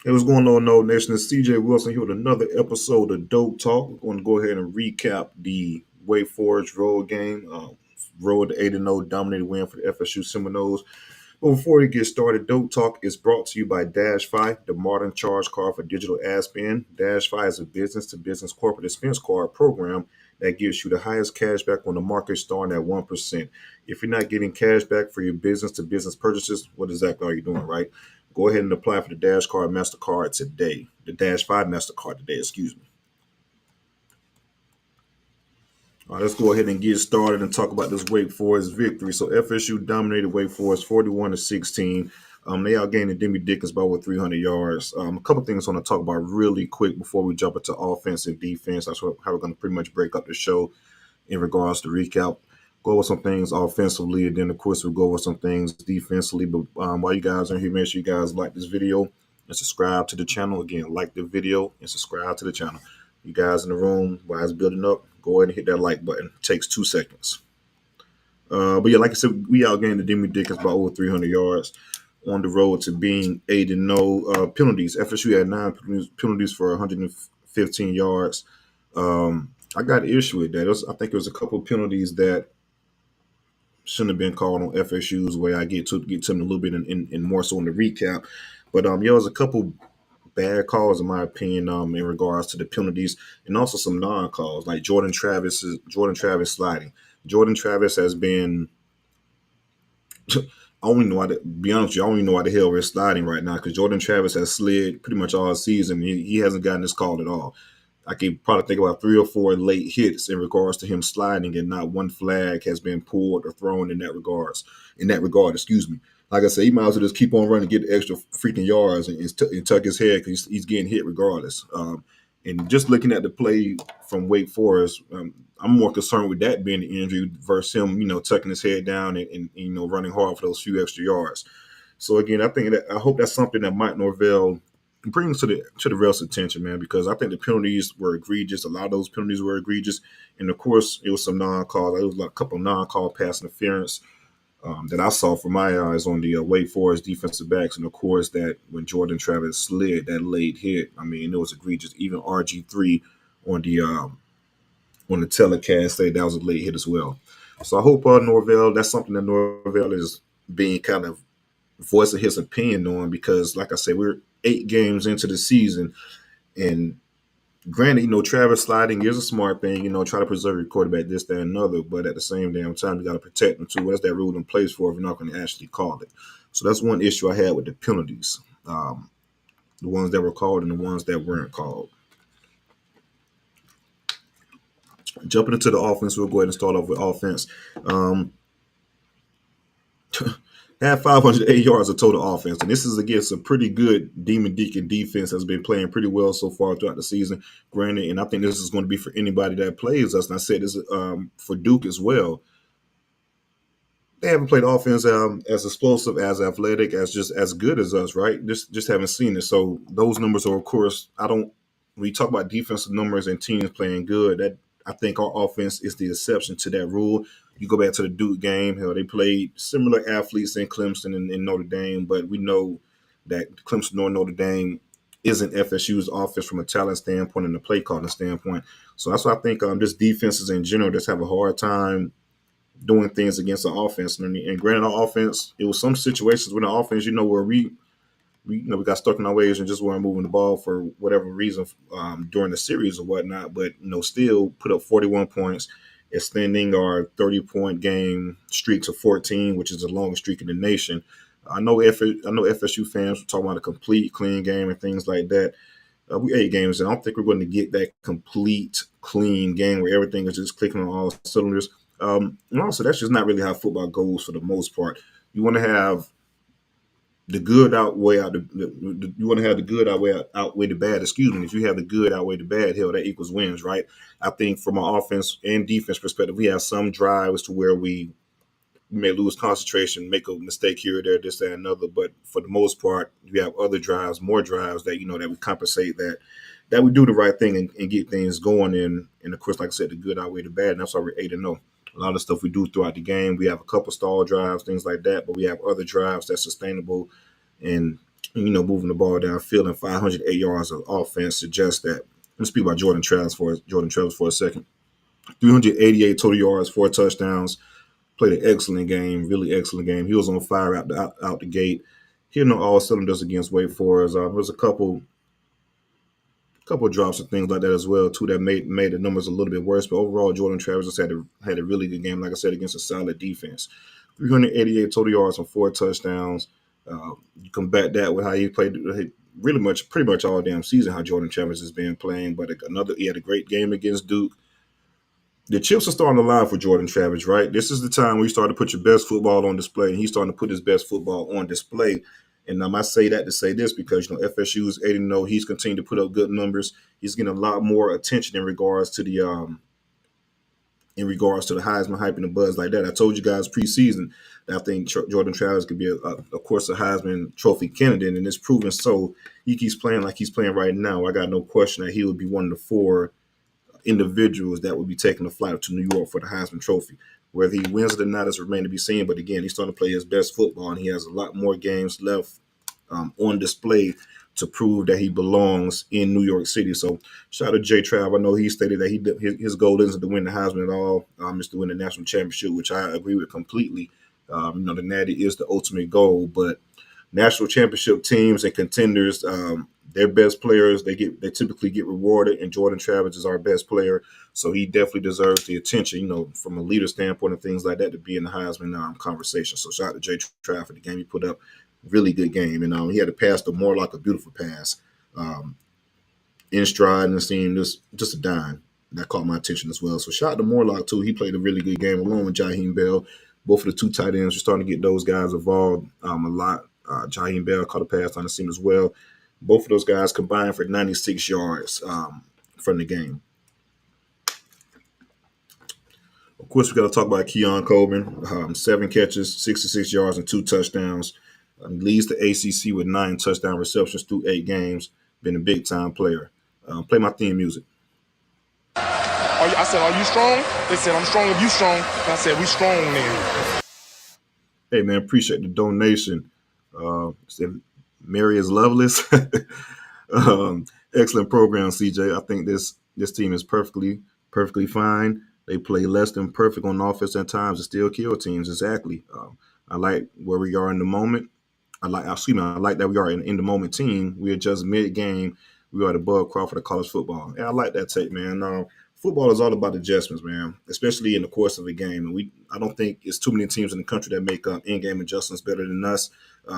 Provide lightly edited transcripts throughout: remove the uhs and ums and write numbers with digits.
Hey, what's going on, No Nation? It's CJ Wilson here with another episode of Dope Talk. We're going to go ahead and recap the Wake Forest road game. Road to 8-0 dominated win for the FSU Seminoles. But before we get started, Dope Talk is brought to you by Dash Fi, the modern charge card for digital ad spend. Dash Fi is a business to business corporate expense card program that gives you the highest cash back on the market starting at 1%. If you're not getting cash back for your business to business purchases, what exactly are you doing, right? Go ahead and apply for the Dash Card MasterCard today. The Dash 5 MasterCard today, excuse me. All right, let's go ahead and get started and talk about this Wake Forest victory. So FSU dominated Wake Forest 41-16. They outgained the Demi Dickens by over 300 yards. A couple things I want to talk about really quick before we jump into offense and defense. That's how we're going to pretty much break up the show in regards to recap. Go over some things offensively, and then of course we'll go over some things defensively. But while you guys are here, make sure you guys like this video and subscribe to the channel. Again, like the video and subscribe to the channel. You guys in the room, while it's building up, go ahead and hit that like button. It takes 2 seconds. But yeah, like I said, we outgained the Demi Dickens by over 300 yards on the road to being 8-0. Penalties. FSU had 9 penalties for 115 yards. I got an issue with that. I think it was a couple of penalties that shouldn't have been called on FSU's way. I get to them a little bit in more so in the recap. But yeah, there was a couple bad calls in my opinion in regards to the penalties and also some non-calls like Jordan Travis sliding. Jordan Travis has been I don't even know why. Be honest with you, I don't even know why the hell we're sliding right now because Jordan Travis has slid pretty much all season. He hasn't gotten this call at all. I can probably think about 3 or 4 late hits in regards to him sliding, and not one flag has been pulled or thrown in that regards. In that regard, excuse me. Like I said, he might as well just keep on running, get the extra freaking yards, and tuck his head because he's getting hit regardless. And just looking at the play from Wake Forest, I'm more concerned with that being the injury versus him, tucking his head down and running hard for those few extra yards. So again, I hope that's something that Mike Norvell brings to the refs' attention, man, because I think the penalties were egregious. A lot of those penalties were egregious, and of course, it was some non-calls. It was like a couple of non-call pass interference that I saw from my eyes on the Wake Forest defensive backs, and of course that when Jordan Travis slid that late hit, I mean it was egregious. Even RG3 on the on the telecast said that was a late hit as well. So I hope Norvell, that's something that Norvell is being kind of voicing his opinion on because, like I said, we're 8 games into the season, and granted, Travis sliding is a smart thing. Try to preserve your quarterback, this, that, and another. But at the same damn time, you got to protect them too. What's that rule in place for if you're not going to actually call it? So that's one issue I had with the penalties, the ones that were called and the ones that weren't called. Jumping into the offense, we'll go ahead and start off with offense. Um, had 508 yards of total offense, and this is against a pretty good Demon Deacon defense that's been playing pretty well so far throughout the season. Granted, and I think this is going to be for anybody that plays us. And I said this for Duke as well. They haven't played offense as explosive, as athletic, as just as good as us, right? Just haven't seen it. So those numbers are, of course, I don't. When you talk about defensive numbers and teams playing good, that I think our offense is the exception to that rule. You go back to the Duke game, hell, they played similar athletes in Clemson and Notre Dame, but we know that Clemson or Notre Dame isn't FSU's offense from a talent standpoint and a play calling standpoint. So that's why I think just defenses in general just have a hard time doing things against the offense. And granted, our offense, it was some situations with the offense, where we got stuck in our ways and just weren't moving the ball for whatever reason during the series or whatnot. But still put up 41 points, extending our 30-point game streak to 14, which is the longest streak in the nation. I know FSU fans were talking about a complete, clean game and things like that. We 8 games, and I don't think we're going to get that complete, clean game where everything is just clicking on all cylinders. And also, that's just not really how football goes for the most part. You want to have the good outweigh out you want to have the good outweigh the bad. Excuse me. If you have the good outweigh the bad, hell, that equals wins, right? I think from an offense and defense perspective, we have some drives to where we may lose concentration, make a mistake here or there, this, that, and another. But for the most part, we have other drives, more drives that that we compensate that we do the right thing and get things going. And of course, like I said, the good outweigh the bad, and that's why we're 8-0. A lot of stuff we do throughout the game, we have a couple stall drives, things like that, but we have other drives that's sustainable. And moving the ball downfield and 508 yards of offense suggests that. Let's speak about Jordan Travis for a second. 388 total yards, 4 touchdowns. Played an excellent game, really excellent game. He was on fire out the gate. Hitting on all cylinders against Wake Forest. There was a couple of drops and things like that as well too that made the numbers a little bit worse. But overall, Jordan Travis just had a really good game, like I said, against a solid defense. 388 total yards and 4 touchdowns. You combat that with how he played pretty much all damn season. How Jordan Travis has been playing, but he had a great game against Duke. The chips are starting to lie for Jordan Travis, right? This is the time where you start to put your best football on display, and he's starting to put his best football on display. And I say that to say this because FSU is 8-0. He's continued to put up good numbers. He's getting a lot more attention in regards to the Heisman hype and the buzz like that. I told you guys preseason that I think Jordan Travis could be, of course, a Heisman Trophy candidate, and it's proven so. He keeps playing like he's playing right now. I got no question that he would be one of the 4 individuals that would be taking a flight to New York for the Heisman Trophy. Whether he wins it or not is remain to be seen. But again, he's starting to play his best football, and he has a lot more games left on display to prove that he belongs in New York City. So shout out to Jay Trav. I know he stated that his goal isn't to win the Heisman at all. It's to win the national championship, which I agree with completely. The Natty is the ultimate goal, but national championship teams and contenders, their best players, they typically get rewarded, and Jordan Travis is our best player, so he definitely deserves the attention, from a leader standpoint and things like that, to be in the Heisman conversation. So shout out to Jay Trav for the game he put up. Really good game, and he had a pass to more like a beautiful pass, in stride, and seemed just a dime. That caught my attention as well. So shout out to Morlock too. He played a really good game along with Jaheim Bell. Both of the 2 tight ends are starting to get those guys involved a lot. Jaheim Bell caught a pass on the seam as well. Both of those guys combined for 96 yards from the game. Of course, we got to talk about Keon Coleman. 7 catches, 66 yards, and 2 touchdowns. Leads the ACC with 9 touchdown receptions through 8 games. Been a big-time player. Play my theme music. I said, are you strong? They said, I'm strong if you strong. And I said, we strong then. Hey, man, appreciate the donation. Said Mary is Loveless. Excellent program, CJ. I think this team is perfectly fine. They play less than perfect on offense at times and still kill teams. Exactly. I like where we are in the moment. I like that we are in the moment team. We are just mid-game. We are the Bud Crawford of college football. And I like that take, man. Football is all about adjustments, man, especially in the course of a game. And I don't think it's too many teams in the country that make in-game adjustments better than us.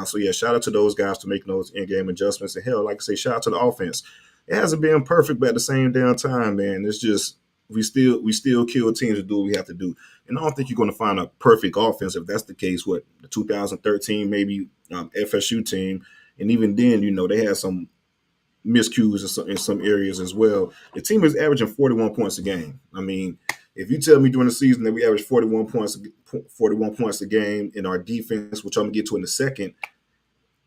So yeah, shout out to those guys for making those in-game adjustments. And hell, like I say, shout out to the offense. It hasn't been perfect, but at the same damn time, man, it's just we still kill teams to do what we have to do. And I don't think you're going to find a perfect offense if that's the case. What, the 2013 maybe FSU team, and even then, they had some miscues in some areas as well. The team is averaging 41 points a game. I mean, if you tell me during the season that we average 41 points a game, in our defense, which I'm gonna get to in a second,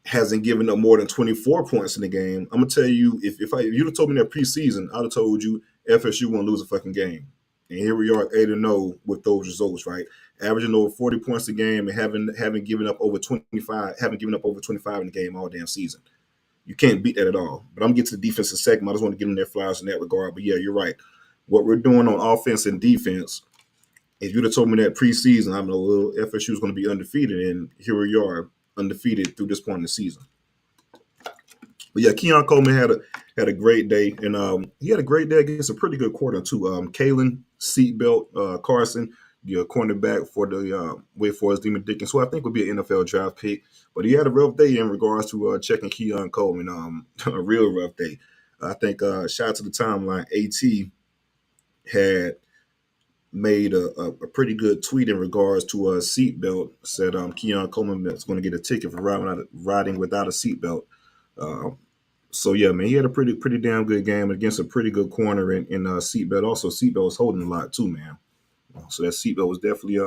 hasn't given up more than 24 points in the game, I'm gonna tell you, if you'd have told me that preseason, I'd have told you FSU won't lose a fucking game. And here we are 8-0 with those results, right? Averaging over 40 points a game and haven't given up over 25 in the game all damn season. You can't beat that at all. But I'm going to get to the defense in a second. I just want to give them their flowers in that regard. But yeah, you're right. What we're doing on offense and defense, if you'd have told me that preseason, I know FSU is going to be undefeated, and here we are, undefeated through this point in the season. But yeah, Keon Coleman had a great day, and he had a great day against a pretty good quarter too. Kalen Seatbelt Carson, the cornerback for the Wake Forest Demon Dickens, who I think would be an NFL draft pick. But he had a rough day in regards to checking Keon Coleman, a real rough day. I think shout out to the timeline, AT had made a pretty good tweet in regards to a seatbelt. Said Keon Coleman is going to get a ticket for riding without a seatbelt. So yeah, man, he had a pretty damn good game against a pretty good corner in Seatbelt. Also, Seatbelt was holding a lot too, man. So that Seatbelt was definitely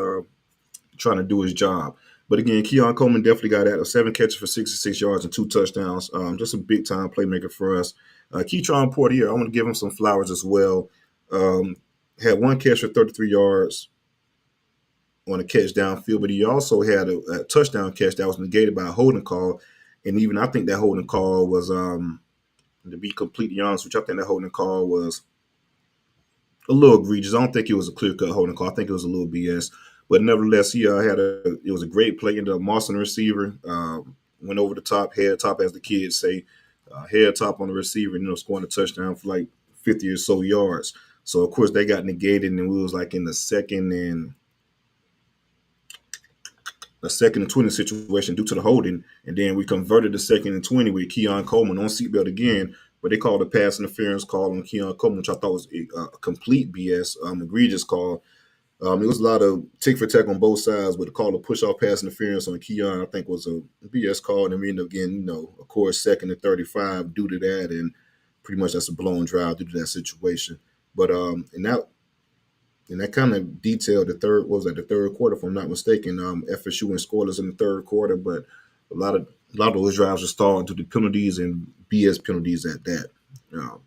trying to do his job. But again, Keon Coleman definitely got at 7 catches for 66 yards and 2 touchdowns. Just a big time playmaker for us. Keytron Portier, I want to give him some flowers as well. Had 1 catch for 33 yards on a catch downfield, but he also had a touchdown catch that was negated by a holding call. And even I think that holding call was, to be completely honest, which I think that holding call was a little egregious. I don't think it was a clear cut holding call. I think it was a little BS. But nevertheless, he it was a great play into Moss on the receiver. Went over the top, head top, as the kids say, head top on the receiver, scoring a touchdown for like 50 or so yards. So of course they got negated, and we was like in the second and 20 situation due to the holding, and then we converted the second and 20 with Keon Coleman on seatbelt again, but they called a pass interference call on Keon Coleman, which I thought was a complete BS, egregious call. It was a lot of tick for tack on both sides, but the call of push off pass interference on Keon, I think, was a BS call, and we ended up getting, of course, second and 35 due to that, and pretty much that's a blown drive due to that situation. But and that kind of detailed the third quarter, if I'm not mistaken. FSU went scoreless in the third quarter, but a lot of those drives were stalled due to penalties and BS penalties at that. Um,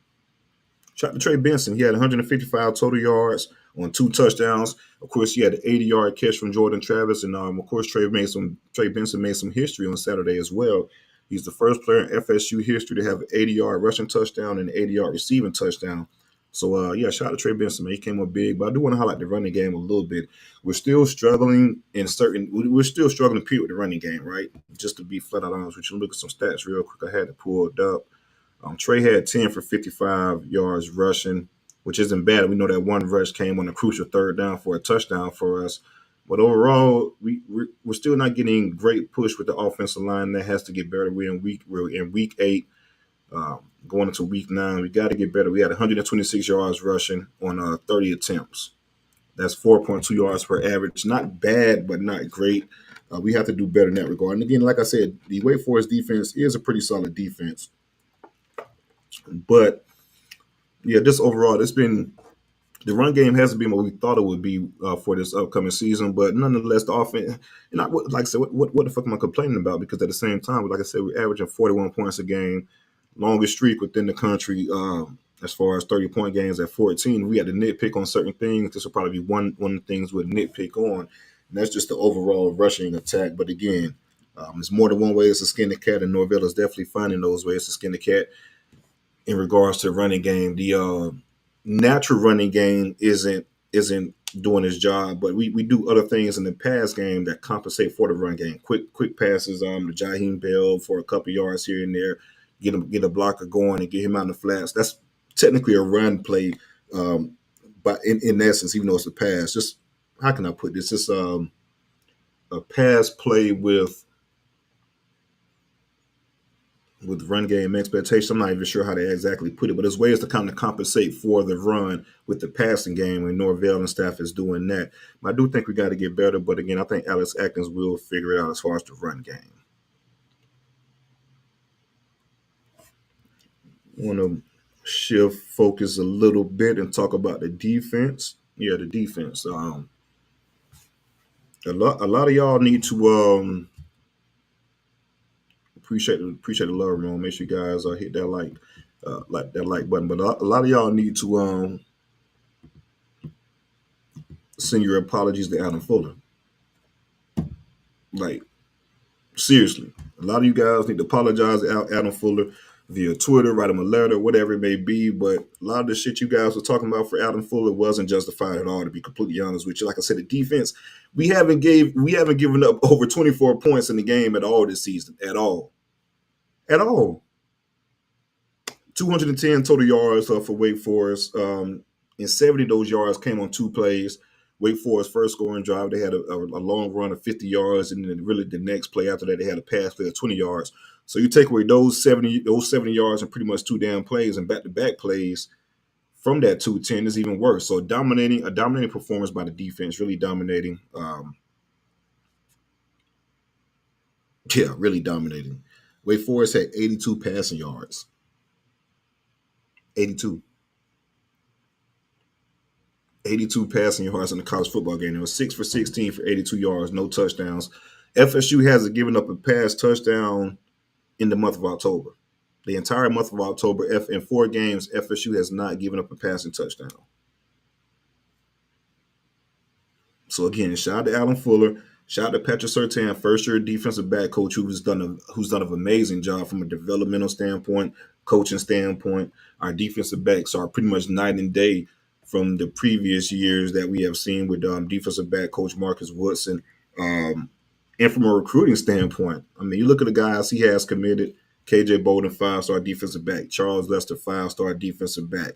Shout out to Trey Benson. He had 155 total yards on 2 touchdowns. Of course, he had an 80-yard catch from Jordan Travis, and of course, Trey Benson made some history on Saturday as well. He's the first player in FSU history to have an 80-yard rushing touchdown and an 80-yard receiving touchdown. So, shout out to Trey Benson, man. He came up big, but I do want to highlight the running game a little bit. We're still struggling period with the running game, right? Just to be flat out honest with you, look at some stats real quick. I had to pull it up. Trey had 10 for 55 yards rushing, which isn't bad. We know that one rush came on a crucial third down for a touchdown for us. But overall, we're still not getting great push with the offensive line. That has to get better. We're in week 8, going into week 9. We got to get better. We had 126 yards rushing on 30 attempts. That's 4.2 yards per average. Not bad, but not great. We have to do better in that regard. And again, like I said, the Wake Forest defense is a pretty solid defense. But yeah, just overall, the run game hasn't been what we thought it would be for this upcoming season. But nonetheless, the offense, and like I said, what the fuck am I complaining about? Because at the same time, like I said, we're averaging 41 points a game, longest streak within the country as far as 30-point games at 14. We had to nitpick on certain things. This will probably be one of the things we'll nitpick on, and that's just the overall rushing attack. But again, there's more than one way to skin the cat, and Norvell is definitely finding those ways to skin the cat. In regards to running game, the natural running game isn't doing its job, but we do other things in the pass game that compensate for the run game. Quick passes to Jaheim Bell for a couple yards here and there, get a blocker going and get him out in the flats. That's technically a run play, but in essence, even though it's a pass, just how can I put this? It's a pass play with run game expectations. I'm not even sure how to exactly put it, but there's ways to kind of compensate for the run with the passing game, and Norvell and staff is doing that. But I do think we got to get better, but again, I think Alex Atkins will figure it out as far as the run game. I want to shift focus a little bit and talk about the defense. Yeah, the defense. A lot of y'all need to appreciate the love, man. Make sure you guys hit that like button. But a lot of y'all need to send your apologies to Adam Fuller. Like, seriously, a lot of you guys need to apologize to Adam Fuller via Twitter, write him a letter, whatever it may be. But a lot of the shit you guys were talking about for Adam Fuller wasn't justified at all, to be completely honest with you. Like I said, the defense, we haven't given up over 24 points in the game at all this season. At all. 210 total yards for Wake Forest. And 70 of those yards came on 2 plays. Wake Forest first scoring drive, they had a long run of 50 yards, and then really the next play after that, they had a pass play of 20 yards. So you take away those 70 yards and pretty much 2 damn plays and back-to-back plays from that 210 is even worse. So a dominating performance by the defense, really dominating. Really dominating. Wake Forest had 82 passing yards. 82 passing yards in the college football game. It was 6 for 16 for 82 yards, no touchdowns. FSU hasn't given up a pass touchdown in the month of October. The entire month of October, in 4 games, FSU has not given up a passing touchdown. So again, shout out to Alan Fuller. Shout out to Patrick Surtain, first year defensive back coach, who's done an amazing job from a developmental standpoint, coaching standpoint. Our defensive backs are pretty much night and day from the previous years that we have seen with defensive back coach Marcus Woodson. Um, and from a recruiting standpoint, I mean, you look at the guys he has committed. KJ Bolden, 5-star defensive back. Charles Lester, 5-star defensive back.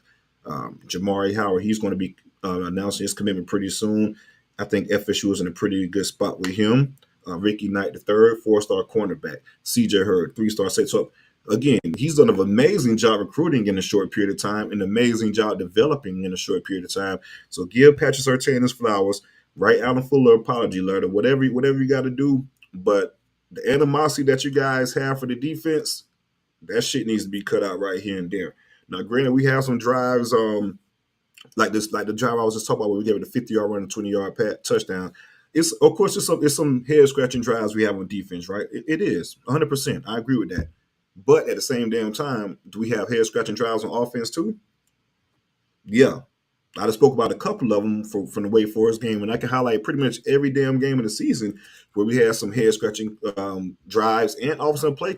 Jamari Howard, he's going to be announcing his commitment pretty soon. I think FSU is in a pretty good spot with him. Ricky Knight, the third, 4-star cornerback. CJ Hurd, 3-star set. So again, he's done an amazing job recruiting in a short period of time, an amazing job developing in a short period of time. So give Patrick Surtain his flowers. Write Alan Fuller apology letter, whatever you got to do. But the animosity that you guys have for the defense, that shit needs to be cut out right here and there. Now, granted, we have some drives, like the drive I was just talking about, where we gave it a 50-yard run, a 20-yard touchdown. It's of course it's some head scratching drives we have on defense, right? It is 100%. I agree with that. But at the same damn time, do we have head scratching drives on offense too? Yeah, I just spoke about a couple of them from the Wake Forest game, and I can highlight pretty much every damn game of the season where we had some head scratching drives and offensive play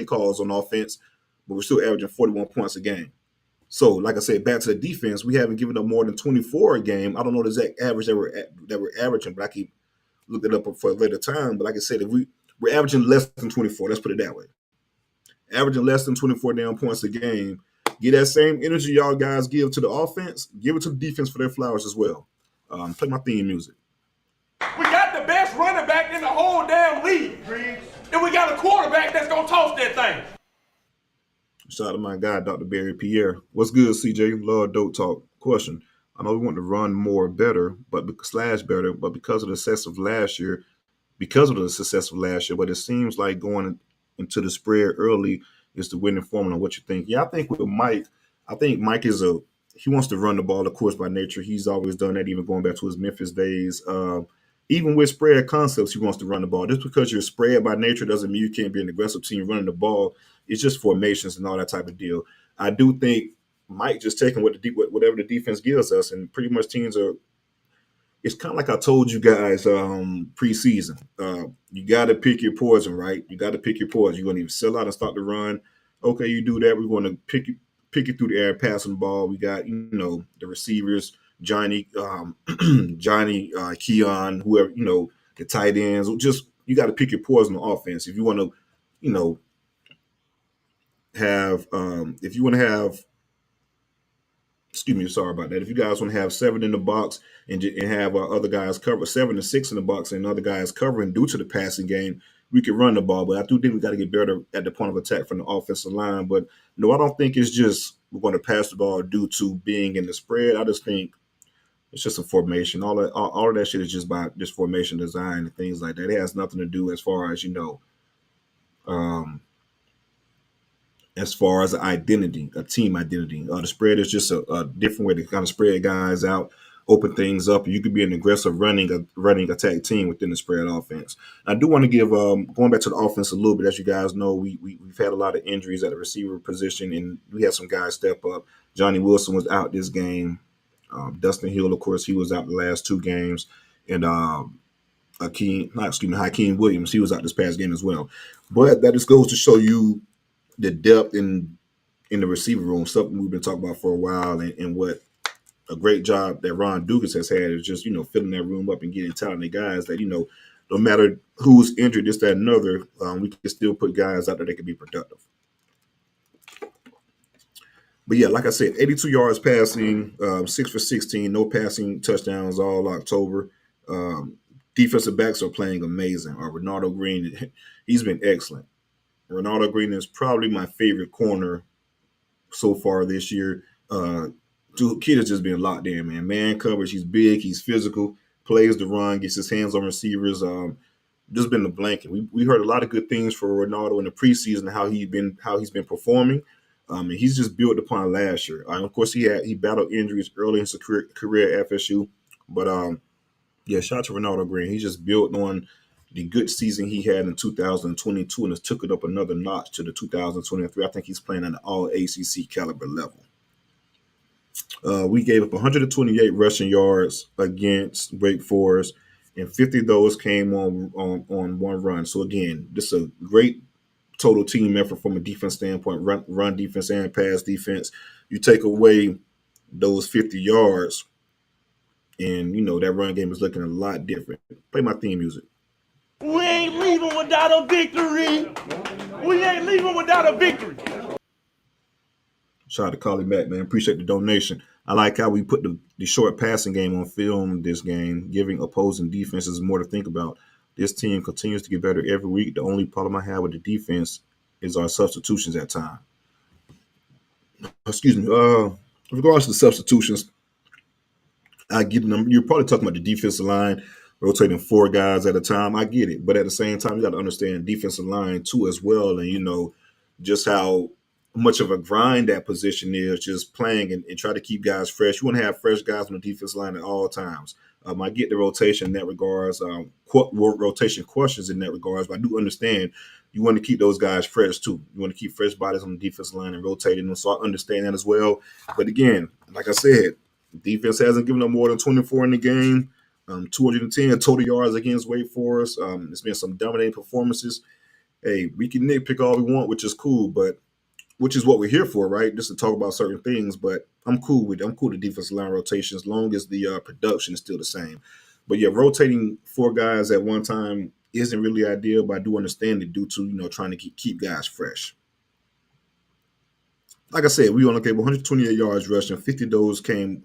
calls on offense, but we're still averaging 41 points a game. So, like I said, back to the defense, we haven't given up more than 24 a game. I don't know the exact average that we're averaging, but I keep looking it up for a later time. But like I said, if we're averaging less than 24, let's put it that way. Averaging less than 24 damn points a game. Get that same energy y'all guys give to the offense, give it to the defense for their flowers as well. Play my theme music. We got the best running back in the whole damn league. And we got a quarterback that's going to toss that thing. Shout out to my guy, Dr. Barry Pierre. What's good, CJ? Love dope talk. Question. I know we want to run more better, but because of the success of last year, but it seems like going into the spread early is the winning formula. What you think? Yeah, I think with Mike, Mike he wants to run the ball, of course, by nature. He's always done that, even going back to his Memphis days. Even with spread concepts, he wants to run the ball. Just because you're spread by nature doesn't mean you can't be an aggressive team running the ball. It's just formations and all that type of deal. I do think Mike just taking whatever the defense gives us, and pretty much teams are. It's kind of like I told you guys preseason. You got to pick your poison, right? You got to pick your poison. You're going to either sell out and start the run. Okay, you do that. We're going to pick it through the air, passing the ball. We got the receivers, Johnny, Keon, whoever, the tight ends. Just you got to pick your poison on offense if you want to, have excuse me, sorry about that. If you guys want to have 7 in the box and have other guys cover 7 to 6 in the box and other guys covering due to the passing game, we can run the ball. But I do think we got to get better at the point of attack from the offensive line. But no, I don't think it's just we're going to pass the ball due to being in the spread. I just think it's just a formation. All of that shit is just by just formation design and things like that. It has nothing to do as far as as far as identity, a team identity. The spread is just a different way to kind of spread guys out, open things up. You could be an aggressive running attack team within the spread offense. I do want to give going back to the offense a little bit. As you guys know, we've had a lot of injuries at the receiver position, and we had some guys step up. Johnny Wilson was out this game. Dustin Hill, of course, he was out the last 2 games, and Hakeem Williams, he was out this past game as well. But that just goes to show you the depth in the receiver room, something we've been talking about for a while, and what a great job that Ron Dugas has had is just filling that room up and getting talented guys that no matter who's injured, this, that, and another, we can still put guys out there that can be productive. But yeah, like I said, 82 yards passing, 6 for 16, no passing touchdowns all October. Defensive backs are playing amazing. Ronaldo Green, he's been excellent. Ronaldo Green is probably my favorite corner so far this year. Kid has just been locked in, man. Man coverage, he's big, he's physical, plays the run, gets his hands on receivers. Just been the blanket. We heard a lot of good things for Ronaldo in the preseason, how he's been performing. And he's just built upon last year. Of course, he battled injuries early in his career at FSU, but yeah, shout out to Ronaldo Green. He just built on the good season he had in 2022 and has took it up another notch to the 2023. I think he's playing at an all ACC caliber level. We gave up 128 rushing yards against Wake Forest, and 50 of those came on one run. So again, this is a great total team effort from a defense standpoint, run defense and pass defense. You take away those 50 yards, and that run game is looking a lot different. Play my theme music. We ain't leaving without a victory. We ain't leaving without a victory. Shout out to Collie Mack, man. Appreciate the donation. I like how we put the short passing game on film this game, giving opposing defenses more to think about. This team continues to get better every week. The only problem I have with the defense is our substitutions at time. Excuse me. In regards to the substitutions, I get them. You're probably talking about the defensive line rotating 4 guys at a time. I get it, but at the same time, you got to understand defensive line too as well, and just how much of a grind that position is. Just playing and try to keep guys fresh. You want to have fresh guys on the defensive line at all times. I get the rotation in that regards, rotation questions in that regards, but I do understand you want to keep those guys fresh too. You want to keep fresh bodies on the defensive line and rotating them. So I understand that as well. But again, like I said, defense hasn't given up more than 24 in the game. 210 total yards against Wake Forest. It's been some dominating performances. Hey, we can nitpick all we want, which is cool, but which is what we're here for, right? Just to talk about certain things. But I'm cool with it. I'm cool with defensive line rotation as long as the production is still the same. But yeah, rotating 4 guys at one time isn't really ideal, but I do understand it due to trying to keep guys fresh. Like I said, we only gave 128 yards rushing. 50 of those came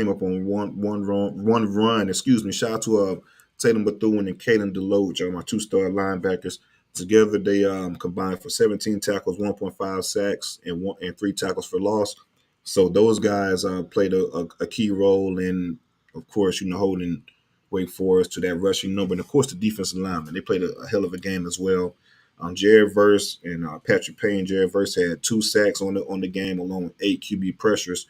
up on one run. Excuse me. Shout out to Tatum Bethune and Caden Deloach, my 2-star linebackers. Together, they combined for 17 tackles, 1.5 sacks, and 3 tackles for loss. So those guys played a key role in, of course, holding Wake Forest to that rushing number. And, of course, the defensive linemen. They played a hell of a game as well. Jared Verse and Patrick Payne. Jared Verse had 2 sacks on the game, along with 8 QB pressures.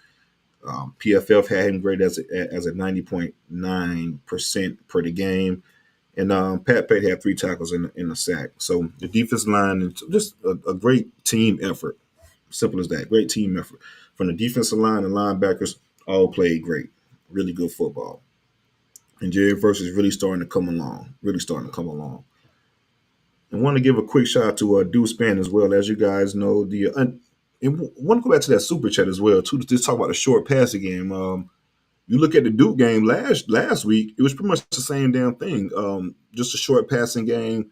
PFF had him graded as a 90.9% per the game. And Pat Pate had 3 tackles in a sack. So the defensive line is just a great team effort. Simple as that. Great team effort. From the defensive line and linebackers, all played great. Really good football. And Jared Verse is really starting to come along. And want to give a quick shout out to Deuce Span as well. As you guys know, and want to go back to that super chat as well, too, to just talk about the short passing game. You look at the Duke game last week, it was pretty much the same damn thing. Just a short passing game.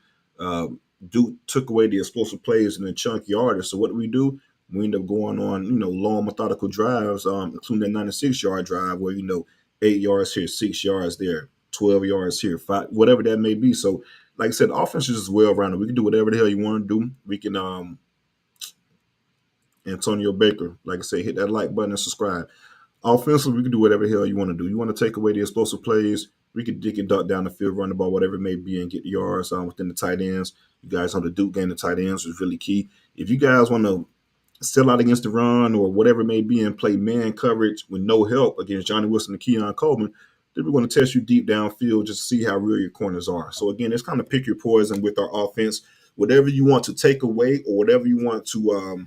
Duke took away the explosive plays and the chunk yardage. So what do? We end up going on, long methodical drives, including that 96-yard drive where, 8 yards here, 6 yards there, 12 yards here, 5, whatever that may be. So, like I said, the offense is well-rounded. We can do whatever the hell you want to do. We can, Antonio Baker, like I say, hit that like button and subscribe. Offensively, we can do whatever the hell you want to do. You want to take away the explosive plays, we can dig and duck down the field, run the ball, whatever it may be, and get the yards within the tight ends. You guys on the Duke game, the tight ends was really key. If you guys want to sell out against the run or whatever it may be and play man coverage with no help against Johnny Wilson and Keon Coleman, then we're going to test you deep downfield just to see how real your corners are. So, again, it's kind of pick your poison with our offense. Whatever you want to take away or whatever you want to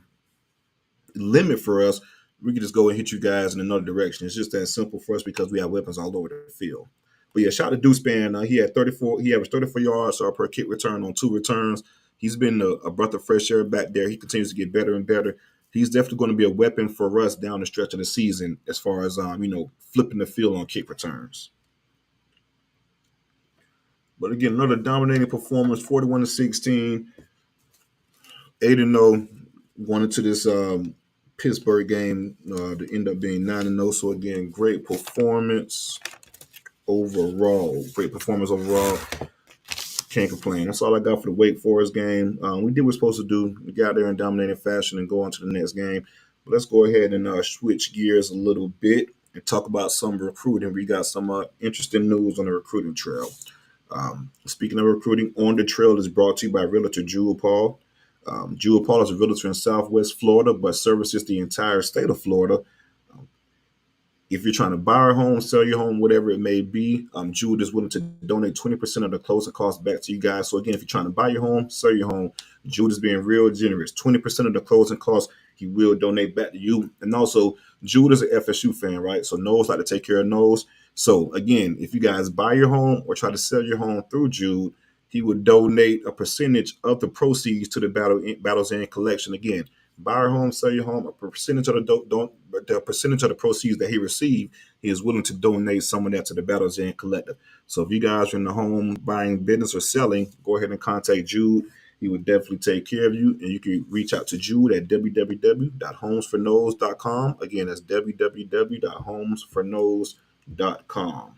limit for us, we can just go and hit you guys in another direction. It's just that simple for us because we have weapons all over the field. But yeah, shout out to Deuce Span. He had 34. He averaged 34 yards per kick return on 2 returns. He's been a breath of fresh air back there. He continues to get better and better. He's definitely going to be a weapon for us down the stretch of the season as far as flipping the field on kick returns. But again, another dominating performance, 41-16, 8-0, going into this Pittsburgh game to end up being 9-0. So again, great performance overall. Can't complain. That's all I got for the Wake Forest game. We did what we're supposed to do. We got there in dominating fashion and go on to the next game. But let's go ahead and switch gears a little bit and talk about some recruiting. We got some interesting news on the recruiting trail. Speaking of recruiting, On the Trail is brought to you by Realtor Jewel Paul. Jewel Paul is a realtor in Southwest Florida, but services the entire state of Florida. If you're trying to buy a home, sell your home, whatever it may be, Jewel is willing to donate 20% of the closing costs back to you guys. So again, if you're trying to buy your home, sell your home, Jewel is being real generous. 20% of the closing costs he will donate back to you. And also, Jewel is an FSU fan, right? So Noah's like to take care of Noah's. So again, if you guys buy your home or try to sell your home through Jude, he would donate a percentage of the proceeds to the Battles End collection. Again, buy your home, sell your home, a percentage of the percentage of the proceeds that he received, he is willing to donate some of that to the Battles End collective. So if you guys are in the home buying business or selling, go ahead and contact Jude. He would definitely take care of you. And you can reach out to Jude at www.homesfornose.com. Again, that's www.homesfornose.com.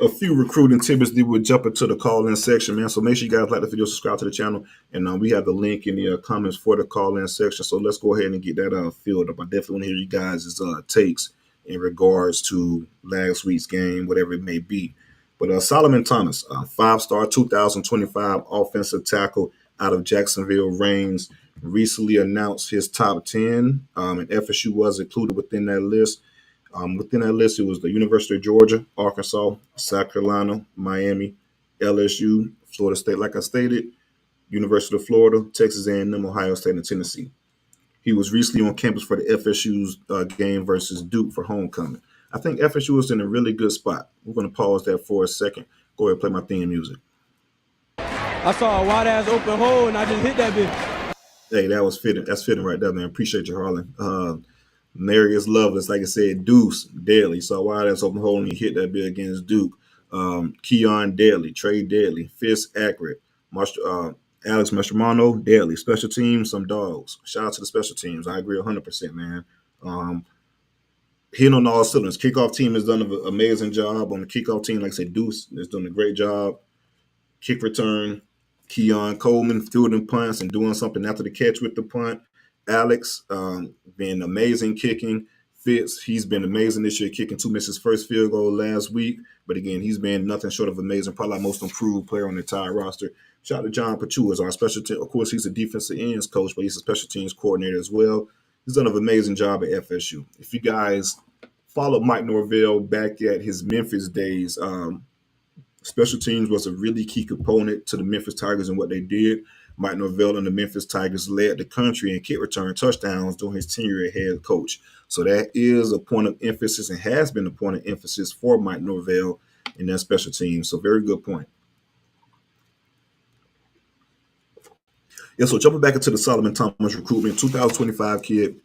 A few recruiting tips. They would jump into the call-in section, man. So make sure you guys like the video, subscribe to the channel, and we have the link in the comments for the call-in section. So let's go ahead and get that filled up. I definitely want to hear you guys' takes in regards to last week's game, whatever it may be. But Solomon Thomas, 5-star 2025 offensive tackle out of Jacksonville Reigns, recently announced his top 10, and FSU was included within that list. Within that list, it was the University of Georgia, Arkansas, South Carolina, Miami, LSU, Florida State, like I stated, University of Florida, Texas A&M, Ohio State, and Tennessee. He was recently on campus for the FSU's game versus Duke for homecoming. I think FSU was in a really good spot. We're going to pause that for a second. Go ahead and play my theme music. I saw a wide-ass open hole, and I just hit that bitch. Hey, that was fitting. That's fitting right there, man. Appreciate you, Harlan. Mary is Lovelace, like I said, Deuce Daly. So why that's open hole and he hit that bit against Duke. Keon Daly, Trey Daly, Fist Accurate, Alex Mastromano, Daly. Special teams, some dogs. Shout out to the special teams. I agree 100%, man. Hitting on all cylinders. Kickoff team has done an amazing job on the kickoff team. Like I said, Deuce has done a great job. Kick return, Keon Coleman fielding punts and doing something after the catch with the punt. Alex been amazing kicking. Fitz, he's been amazing this year, kicking 2 misses first field goal last week. But again, he's been nothing short of amazing, probably our most improved player on the entire roster. Shout out to John Pachua as our special team. Of course, he's a defensive ends coach, but he's a special teams coordinator as well. He's done an amazing job at FSU. If you guys follow Mike Norvell back at his Memphis days, special teams was a really key component to the Memphis Tigers and what they did. Mike Norvell and the Memphis Tigers led the country in kick return touchdowns during his tenure as head coach. So that is a point of emphasis and has been a point of emphasis for Mike Norvell in that special team. So very good point. Yeah, so jumping back into the Solomon Thomas recruitment, 2025 kid.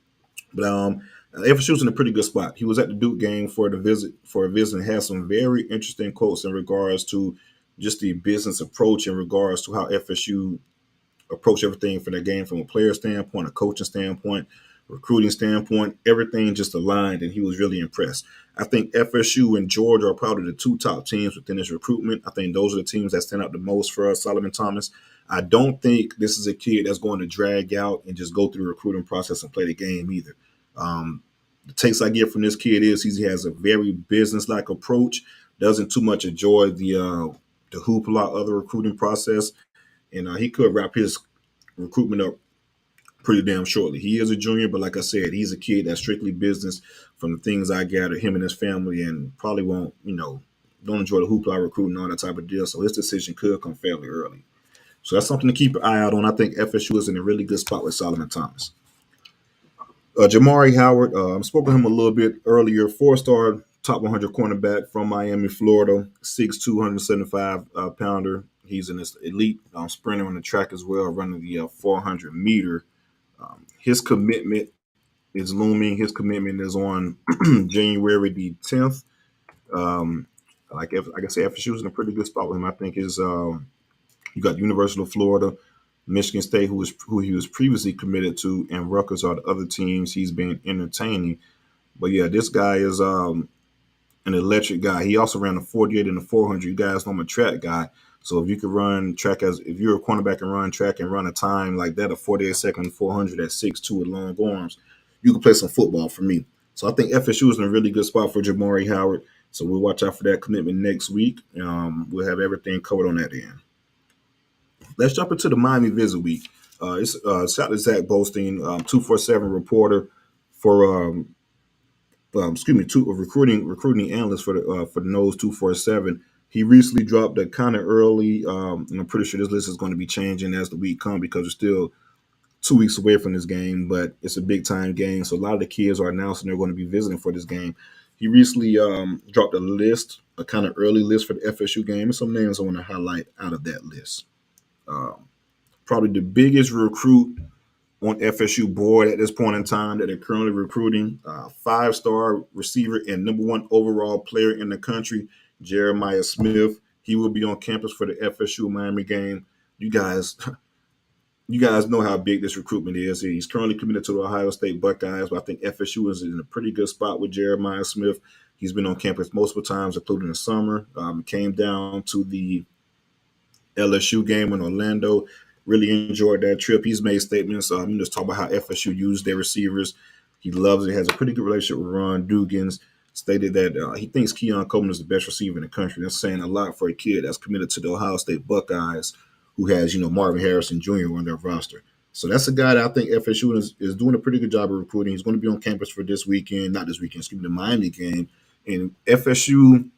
But FSU was in a pretty good spot. He was at the Duke game for a visit, and had some very interesting quotes in regards to just the business approach in regards to how FSU approach everything for that game from a player standpoint, a coaching standpoint, recruiting standpoint. Everything just aligned, and he was really impressed. I think FSU and Georgia are probably the 2 top teams within this recruitment. I think those are the teams that stand out the most for us, Solomon Thomas. I don't think this is a kid that's going to drag out and just go through the recruiting process and play the game either. The takes I get from this kid is he has a very business-like approach, doesn't too much enjoy the hoopla of the recruiting process, and he could wrap his recruitment up pretty damn shortly. He is a junior, but like I said, he's a kid that's strictly business from the things I gather, him and his family, and probably won't, don't enjoy the hoopla recruiting, all that type of deal. So his decision could come fairly early. So that's something to keep an eye out on. I think FSU is in a really good spot with Solomon Thomas. Jamari Howard, I spoke with him a little bit earlier. 4-star, top 100 cornerback from Miami, Florida, 6'2", 175-pounder. He's an elite sprinter on the track as well, running the 400-meter. His commitment is looming. His commitment is on January the 10th. Like I said, FSU is in a pretty good spot with him. I think you got the University of Florida, Michigan State, who he was previously committed to, and Rutgers are the other teams he's been entertaining. But yeah, this guy is an electric guy. He also ran a 48 and a 400. You guys know I'm a track guy. So if you could run track if you're a cornerback and run track and run a time like that, a 48-second 400 at 6'2" with long arms, you can play some football for me. So I think FSU is in a really good spot for Jamari Howard. So we'll watch out for that commitment next week. We'll have everything covered on that end. Let's jump into the Miami visit week. It's shout out to Zach Bolstein, 247 reporter for recruiting analyst for the Nose 247. He recently dropped that kind of early, and I'm pretty sure this list is going to be changing as the week comes because we're still 2 weeks away from this game, but it's a big time game. So a lot of the kids are announcing they're going to be visiting for this game. He recently dropped a list, a kind of early list for the FSU game, and some names I want to highlight out of that list. Probably the biggest recruit on FSU board at this point in time that they're currently recruiting, five-star receiver and number one overall player in the country, Jeremiah Smith. He will be on campus for the FSU Miami game. You guys, you guys know how big this recruitment is. He's currently committed to the Ohio State Buckeyes, but I think FSU is in a pretty good spot with Jeremiah Smith. He's been on campus multiple times, including the summer. Came down to the LSU game in Orlando. Really enjoyed that trip. He's made statements. Just talk about how FSU used their receivers. He loves it. Has a pretty good relationship with Ron Dugans. Stated that he thinks Keon Coleman is the best receiver in the country. That's saying a lot for a kid that's committed to the Ohio State Buckeyes, who has Marvin Harrison Jr. on their roster. So that's a guy that I think FSU is doing a pretty good job of recruiting. He's going to be on campus for this weekend, not this weekend, excuse me, the Miami game. And FSU,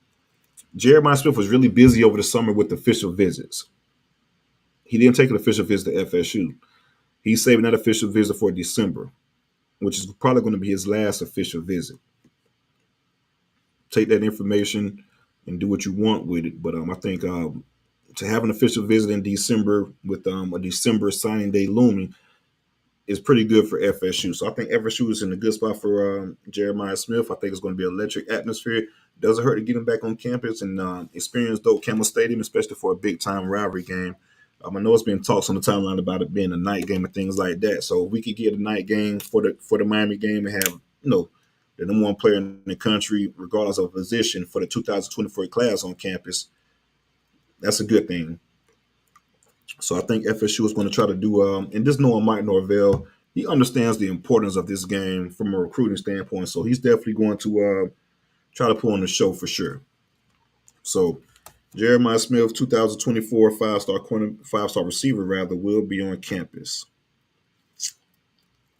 Jeremiah Smith was really busy over the summer with official visits. He didn't take an official visit to FSU. He's saving that official visit for December, which is probably going to be his last official visit. Take that information and do what you want with it. But I think to have an official visit in December with a December signing day looming is pretty good for FSU. So I think FSU is in a good spot for Jeremiah Smith. I think it's going to be an electric atmosphere. Doesn't hurt to get him back on campus and experience Doak Campbell Stadium, especially for a big-time rivalry game. I know it's been talks on the timeline about it being a night game and things like that. So if we could get a night game for the Miami game and have the number one player in the country, regardless of position, for the 2024 class on campus, that's a good thing. So I think FSU is going to try to do, and just knowing Mike Norvell, he understands the importance of this game from a recruiting standpoint. So he's definitely going to try to put on the show for sure. So Jeremiah Smith, 2024 five-star receiver, will be on campus.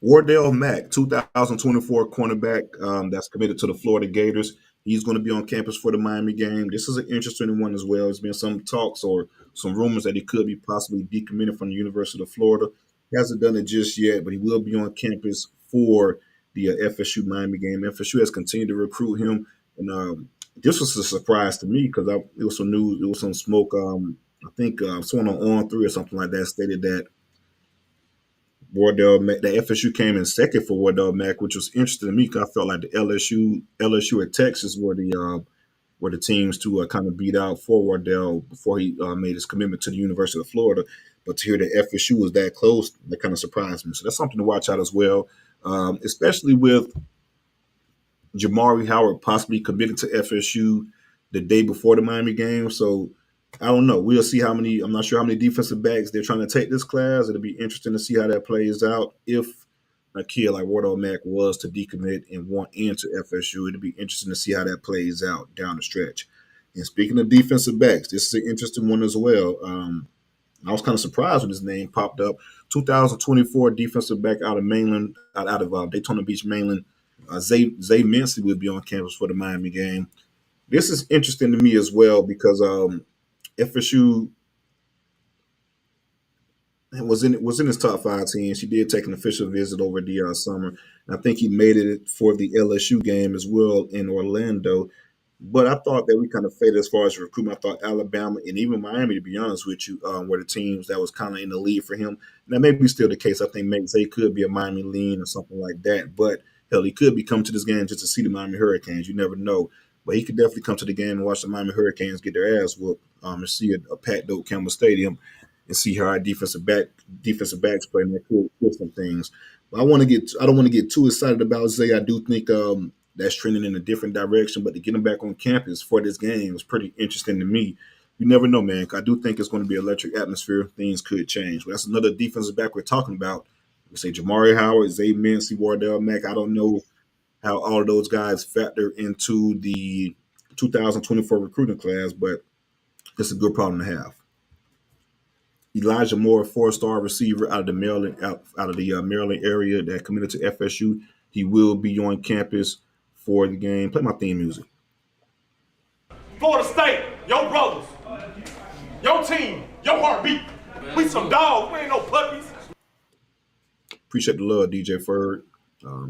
Wardell Mack, 2024 cornerback that's committed to the Florida Gators. He's going to be on campus for the Miami game. This is an interesting one as well. There's been some talks or some rumors that he could be possibly decommitted from the University of Florida. He hasn't done it just yet, but he will be on campus for the FSU Miami game. FSU has continued to recruit him, and this was a surprise to me because it was some news, it was some smoke. I think someone on On3 or something like that stated that Wardell Mack, the FSU came in second for Wardell Mack, which was interesting to me because I felt like the LSU or Texas were the teams to kind of beat out for Wardell before he made his commitment to the University of Florida. But to hear that FSU was that close, that kind of surprised me. So that's something to watch out as well, especially with Jamari Howard possibly committed to FSU the day before the Miami game. So I don't know. We'll see I'm not sure how many defensive backs they're trying to take this class. It'll be interesting to see how that plays out. If a kid like Wardell Mack was to decommit and want into FSU, it'll be interesting to see how that plays out down the stretch. And speaking of defensive backs, this is an interesting one as well. I was kind of surprised when his name popped up. 2024 defensive back out of Mainland, out of Daytona Beach, Mainland. Zay Mincy will be on campus for the Miami game. This is interesting to me as well because FSU was in his top 5 teams. He did take an official visit over the summer. And I think he made it for the LSU game as well in Orlando. But I thought that we kind of faded as far as recruitment. I thought Alabama and even Miami, to be honest with you, were the teams that was kind of in the lead for him. And that may be still the case. I think maybe Zay could be a Miami lean or something like that. But hell, he could be coming to this game just to see the Miami Hurricanes. You never know. But he could definitely come to the game and watch the Miami Hurricanes get their ass whooped and see a packed Doak Campbell Stadium and see how our defensive backs play and that cool some things. But I don't want to get too excited about Zay. I do think that's trending in a different direction. But to get him back on campus for this game was pretty interesting to me. You never know, man. I do think it's going to be an electric atmosphere. Things could change. But that's another defensive back we're talking about. We say Jamari Howard, Zay Mincy, Wardell Mack. I don't know how all of those guys factor into the 2024 recruiting class, but it's a good problem to have. Elijah Moore, 4-star receiver out of the Maryland area that committed to FSU. He will be on campus for the game. Play my theme music. Florida State, your brothers, your team, your heartbeat. We some dogs. We ain't no puppies. Appreciate the love, DJ Ferg.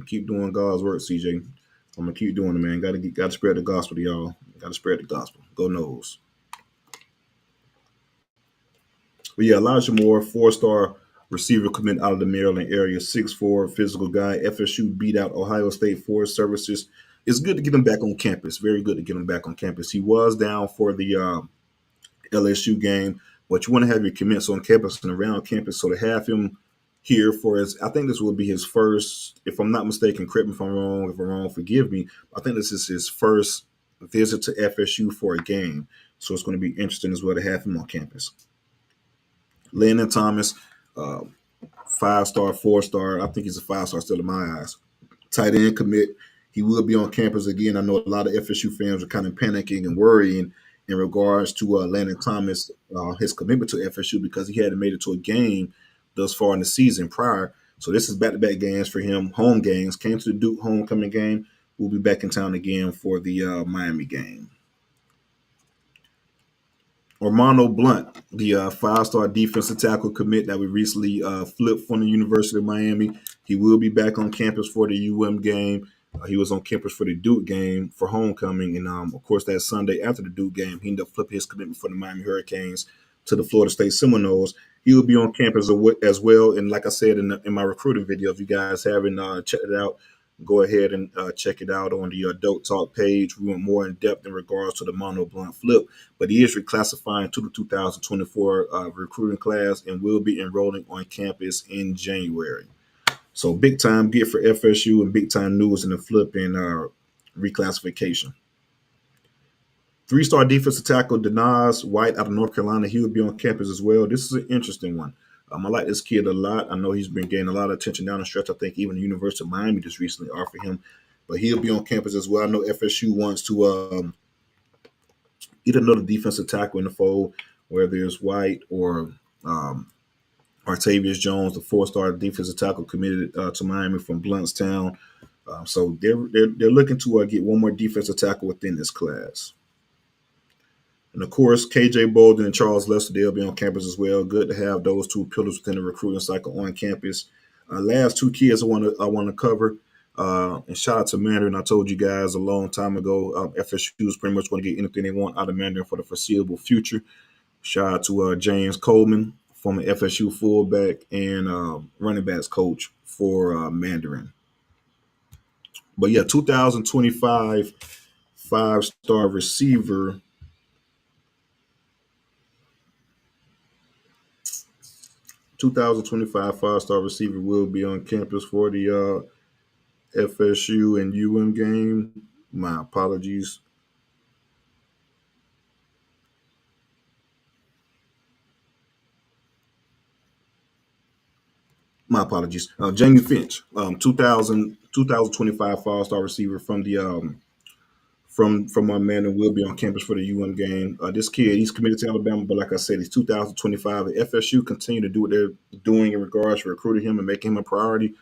Keep doing God's work, CJ. I'm gonna keep doing it, man. Gotta spread the gospel to y'all. Gotta spread the gospel. Go knows. But yeah, Elijah Moore, 4-star receiver commit out of the Maryland area, 6'4", physical guy. FSU beat out Ohio State Forest Services. It's good to get him back on campus. Very good to get him back on campus. He was down for the LSU game, but you want to have your commits on campus and around campus. So to have him here for his, I think this will be his first, if I'm not mistaken, correct me if I'm wrong. If I'm wrong, forgive me. I think this is his first visit to FSU for a game. So it's going to be interesting as well to have him on campus. Landon Thomas, uh, 5-star, 4-star. I think he's a 5-star still in my eyes. Tight end commit. He will be on campus again. I know a lot of FSU fans are kind of panicking and worrying in regards to Landon Thomas, his commitment to FSU because he hadn't made it to a game thus far in the season prior. So this is back-to-back games for him, home games. Came to the Duke homecoming game. We'll be back in town again for the Miami game. Orlando Blunt, the 5-star defensive tackle commit that we recently flipped from the University of Miami. He will be back on campus for the game. He was on campus for the Duke game for homecoming. And, of course, that Sunday after the Duke game, he ended up flipping his commitment for the Miami Hurricanes to the Florida State Seminoles. He will be on campus as well. And like I said in my recruiting video, if you guys haven't checked it out, go ahead and check it out on the Dope Talk page. We went more in depth in regards to the Mono Blunt flip, but he is reclassifying to the 2024 recruiting class and will be enrolling on campus in January. So big time get for FSU and big time news in the flip and reclassification. 3-star defensive tackle Denaz White out of North Carolina. He will be on campus as well. This is an interesting one. I like this kid a lot. I know he's been getting a lot of attention down the stretch. I think even the University of Miami just recently offered him, but he'll be on campus as well. I know FSU wants to get another defensive tackle in the fold, whether it's White or Artavius Jones, the 4-star defensive tackle committed to Miami from Bluntstown. So they're looking to get one more defensive tackle within this class. And of course, KJ Bolden and Charles Lester, they'll be on campus as well. Good to have those two pillars within the recruiting cycle on campus. Last two kids I want to cover. And shout out to Mandarin. I told you guys a long time ago, FSU is pretty much going to get anything they want out of Mandarin for the foreseeable future. Shout out to James Coleman, former FSU fullback and running backs coach for Mandarin. But yeah, 2025 5-star receiver. 2025 5-star receiver will be on campus for the FSU and game. My apologies. Jamie Finch, 2025 5-star receiver from the from my man and will be on campus for the game. This kid, he's committed to Alabama, but like I said, he's 2025. The FSU continue to do what they're doing in regards to recruiting him and making him a priority.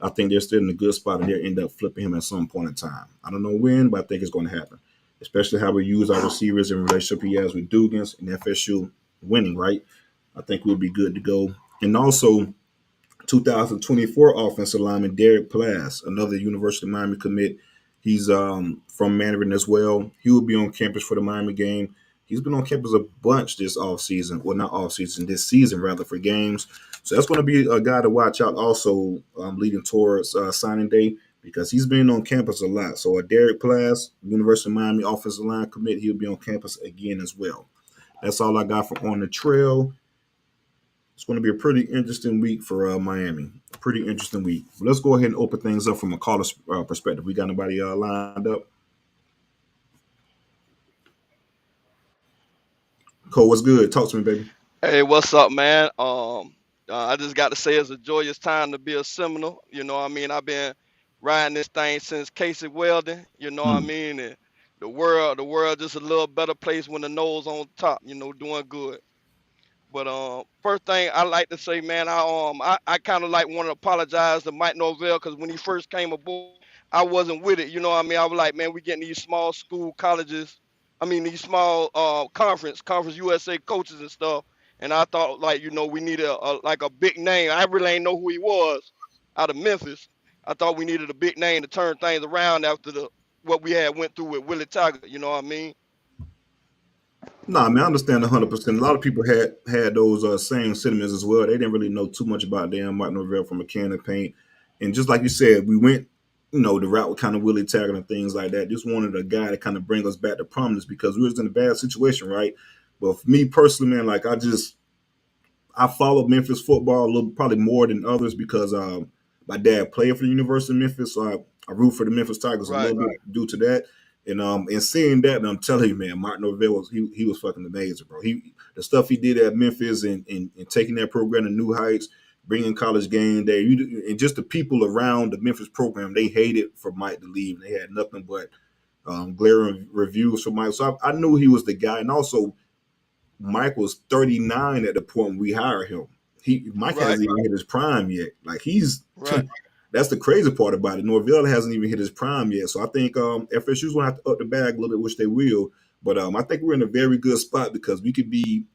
I think they're still in a good spot and they'll end up flipping him at some point in time. I don't know when, but I think it's going to happen, especially how we use our receivers in relationship he has with Dugans and FSU winning, right? I think we'll be good to go. And also, 2024 offensive lineman Derek Plass, another University of Miami commit. He's from Mandarin as well. He will be on campus for the Miami game. He's been on campus a bunch this offseason. Well, not offseason, this season rather, for games. So that's going to be a guy to watch out also leading towards signing day because he's been on campus a lot. So Derek Plass, University of Miami offensive line commit, he'll be on campus again as well. That's all I got for On the Trail. It's going to be a pretty interesting week for Miami. Pretty interesting week. But let's go ahead and open things up from a caller's perspective. We got anybody lined up? Cole, what's good? Talk to me, baby. Hey, what's up, man? I just got to say it's a joyous time to be a Seminole. You know what I mean? I've been riding this thing since Casey Weldon. You know what I mean? And the world just a little better place when the nose on top. You know, doing good. But first thing I like to say, man, I kind of like want to apologize to Mike Norvell because when he first came aboard, I wasn't with it. You know what I mean? I was like, man, we getting these small school colleges. I mean, these small conference USA coaches and stuff. And I thought like, you know, we needed like a big name. I really ain't know who he was out of Memphis. I thought we needed a big name to turn things around after the what we had went through with Willie Taggart. You know what I mean? No, I mean I understand 100%. A lot of people had those same sentiments as well. They didn't really know too much about damn Martin Norvell from a can of paint, and just like you said, we went, the route with kind of Willie Taggart and things like that. Just wanted a guy to kind of bring us back to prominence because we was in a bad situation, right? But for me personally, man, like I followed Memphis football a little, probably more than others because my dad played for the University of Memphis, so I root for the Memphis Tigers a Right, little bit due to that. And seeing that, and I'm telling you, man, Martin Norvell he was fucking amazing, bro. The stuff he did at Memphis and taking that program to new heights, bringing college game day, and just the people around the Memphis program, they hated for Mike to leave. They had nothing but glaring reviews for Mike. So I knew he was the guy, and also Mike was 39 at the point when we hired him. Mike right, hasn't even hit his prime yet. Like he's right. that's the crazy part about it. Norvell hasn't even hit his prime yet. So I think FSU's gonna have to up the bag a little bit, which they will. But I think we're in a very good spot because he could be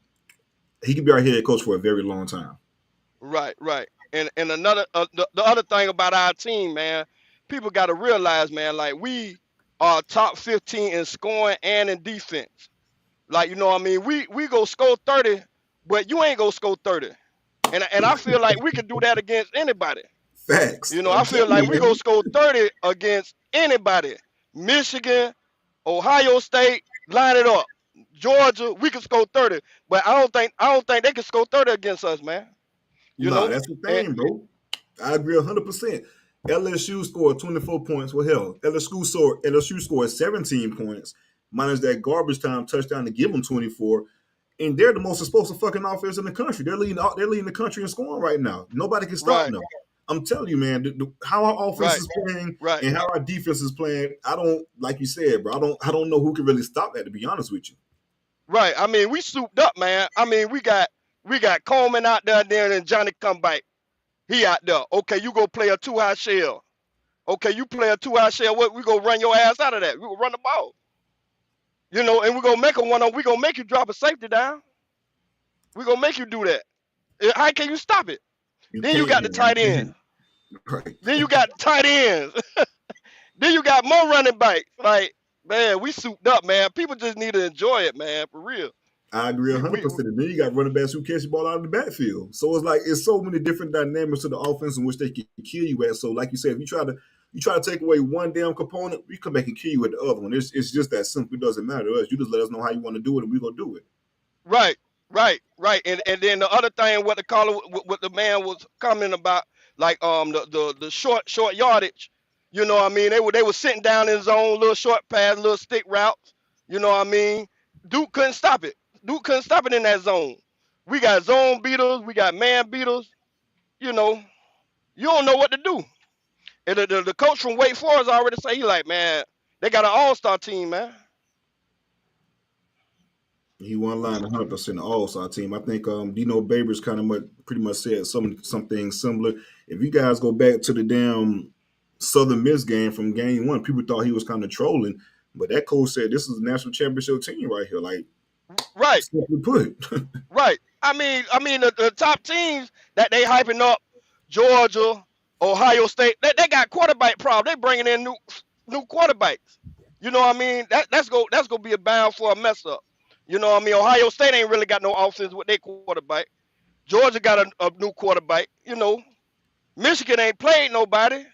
our head coach for a very long time. Right, right. And another the other thing about our team, man, people got to realize, man, like we are top 15 in scoring and in defense. Like, you know what I mean? We go score 30, but you ain't go score 30. And I feel like we can do that against anybody. Facts. You know, I feel like we go score 30 against anybody. Michigan, Ohio State, line it up. Georgia, we can score 30, but I don't think they can score 30 against us, man. You Nah, know? that's the And thing, bro. I agree 100%. LSU scored 24 points. Well, hell, LSU scored 17 points, minus that garbage time touchdown to give them 24. And they're the most explosive fucking offense in the country. They're leading the country in scoring right now. Nobody can stop right, them. I'm telling you, man, how our offense right, is playing right, and how our defense is playing. I don't, like you said, bro. I don't know who can really stop that. To be honest with you, right. I mean, we souped up, man. I mean, we got Coleman out there and Johnny come back. He out there. Okay, you go play a 2-high shell. Okay, you play a 2-high shell. What we go run your ass out of that? We go run the ball. You know, and we gonna make a one-on. We gonna make you drop a safety down. We gonna make you do that. How can you stop it? you Then you can't, got the tight man. end. Right. Then you got tight ends. Then you got more running backs. Like, man, we souped up, man. People just need to enjoy it, man, for real. I agree We, 100%. And then you got running backs who catch the ball out of the backfield. So it's so many different dynamics to the offense in which they can kill you at. So like you said, if you try to take away one damn component, we come back and kill you with the other one. It's just that simple. It doesn't matter to us. You just let us know how you want to do it, and we're gonna do it. right, right. And then the other thing, what the man was commenting about, like the short yardage. You know what I mean? They were sitting down in zone, little short pass, little stick routes. You know what I mean? Duke couldn't stop it. Duke couldn't stop it in that zone. We got zone beaters, we got man beaters. You know, you don't know what to do. And the coach from Wake Forest already say, he like, man, they got an all-star team, man. He won line 100% All-Star team. I think Dino Babers pretty much said something similar. If you guys go back to the damn Southern Miss game from game one, people thought he was kind of trolling, but that coach said this is a national championship team right here. Like, Right, simply put. right. I mean the top teams that they hyping up, Georgia, Ohio State, they got quarterback problem. They bringing in new quarterbacks. You know what I mean? That's gonna be a bound for a mess up. You know what I mean? Ohio State ain't really got no offense with their quarterback. Georgia got a new quarterback. You know, Michigan ain't played nobody.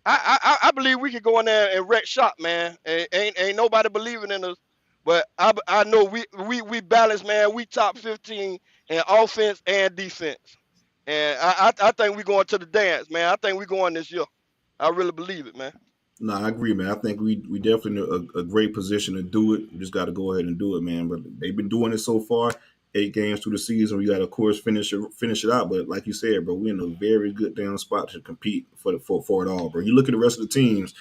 I believe we could go in there and wreck shop, man. Ain't nobody believing in us. But I know we balance, man. We top 15 in offense and defense. And I think we going to the dance, man. I think we going this year. I really believe it, man. No, I agree, man. I think we definitely in a great position to do it. We just got to go ahead and do it, man. But they've been doing it so far. 8 games through the season, we got to, of course, finish it out. But like you said, bro, we're in a very good damn spot to compete for it all, bro. You look at the rest of the teams.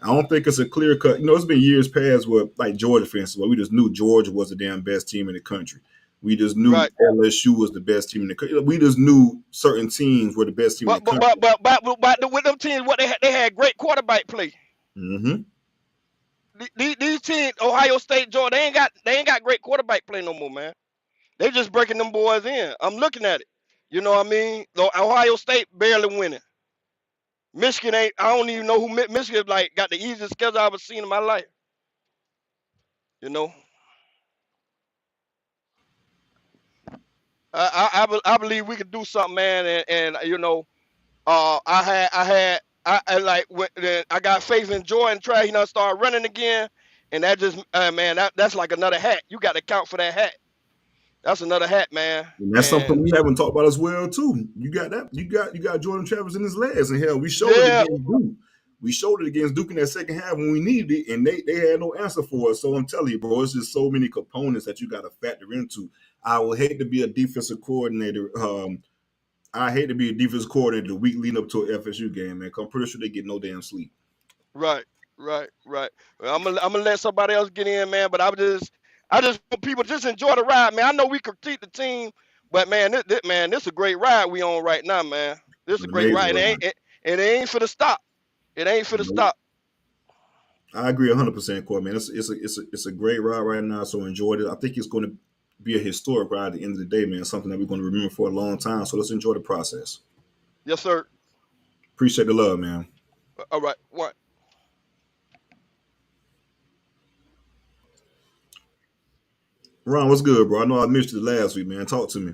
I don't think it's a clear cut. You know, it's been years past where, like Georgia, for instance, where we just knew Georgia was the damn best team in the country. We just knew Right. LSU was the best team in the country. We just knew certain teams were the best team in the country. But with them teams, what they had great quarterback play. Mm-hmm. These teams, Ohio State, Georgia, they ain't got great quarterback play no more, man. They just breaking them boys in. I'm looking at it. You know what I mean? Ohio State barely winning. Michigan ain't. I don't even know who Michigan like got the easiest schedule I've ever seen in my life. You know, I believe we could do something, man. And you know, I like I got faith in Joy and Trey. He done started running again, and that just man, that's like another hat. You got to count for that hat. That's another hat, man. And that's something And we haven't talked about as well too. You got that. You got Jordan Travis in his legs, and hell, we showed it yeah, against Duke. We showed it against Duke in that second half when we needed it, and they had no answer for it. So I'm telling you, bro, it's just so many components that you got to factor into. I would hate to be a defensive coordinator. I hate to be a defensive coordinator the week leading up to an FSU game, man. 'Cause I'm pretty sure they get no damn sleep. right, right. Well, I'm gonna let somebody else get in, man. But I just want people to just enjoy the ride, man. I know we critique the team, but man, this is a great ride we on right now, man. This is a great Amazing, ride. right? And it ain't for the stop. It ain't for the Nope. stop. I agree 100%, Court, man. It's a great ride right now, so enjoyed it. I think it's going to be a historic ride at the end of the day, man. Something that we're going to remember for a long time. So let's enjoy the process. Yes, sir. Appreciate the love, man. All right. One. Ron, what's good, bro? I know I missed you last week, man. Talk to me.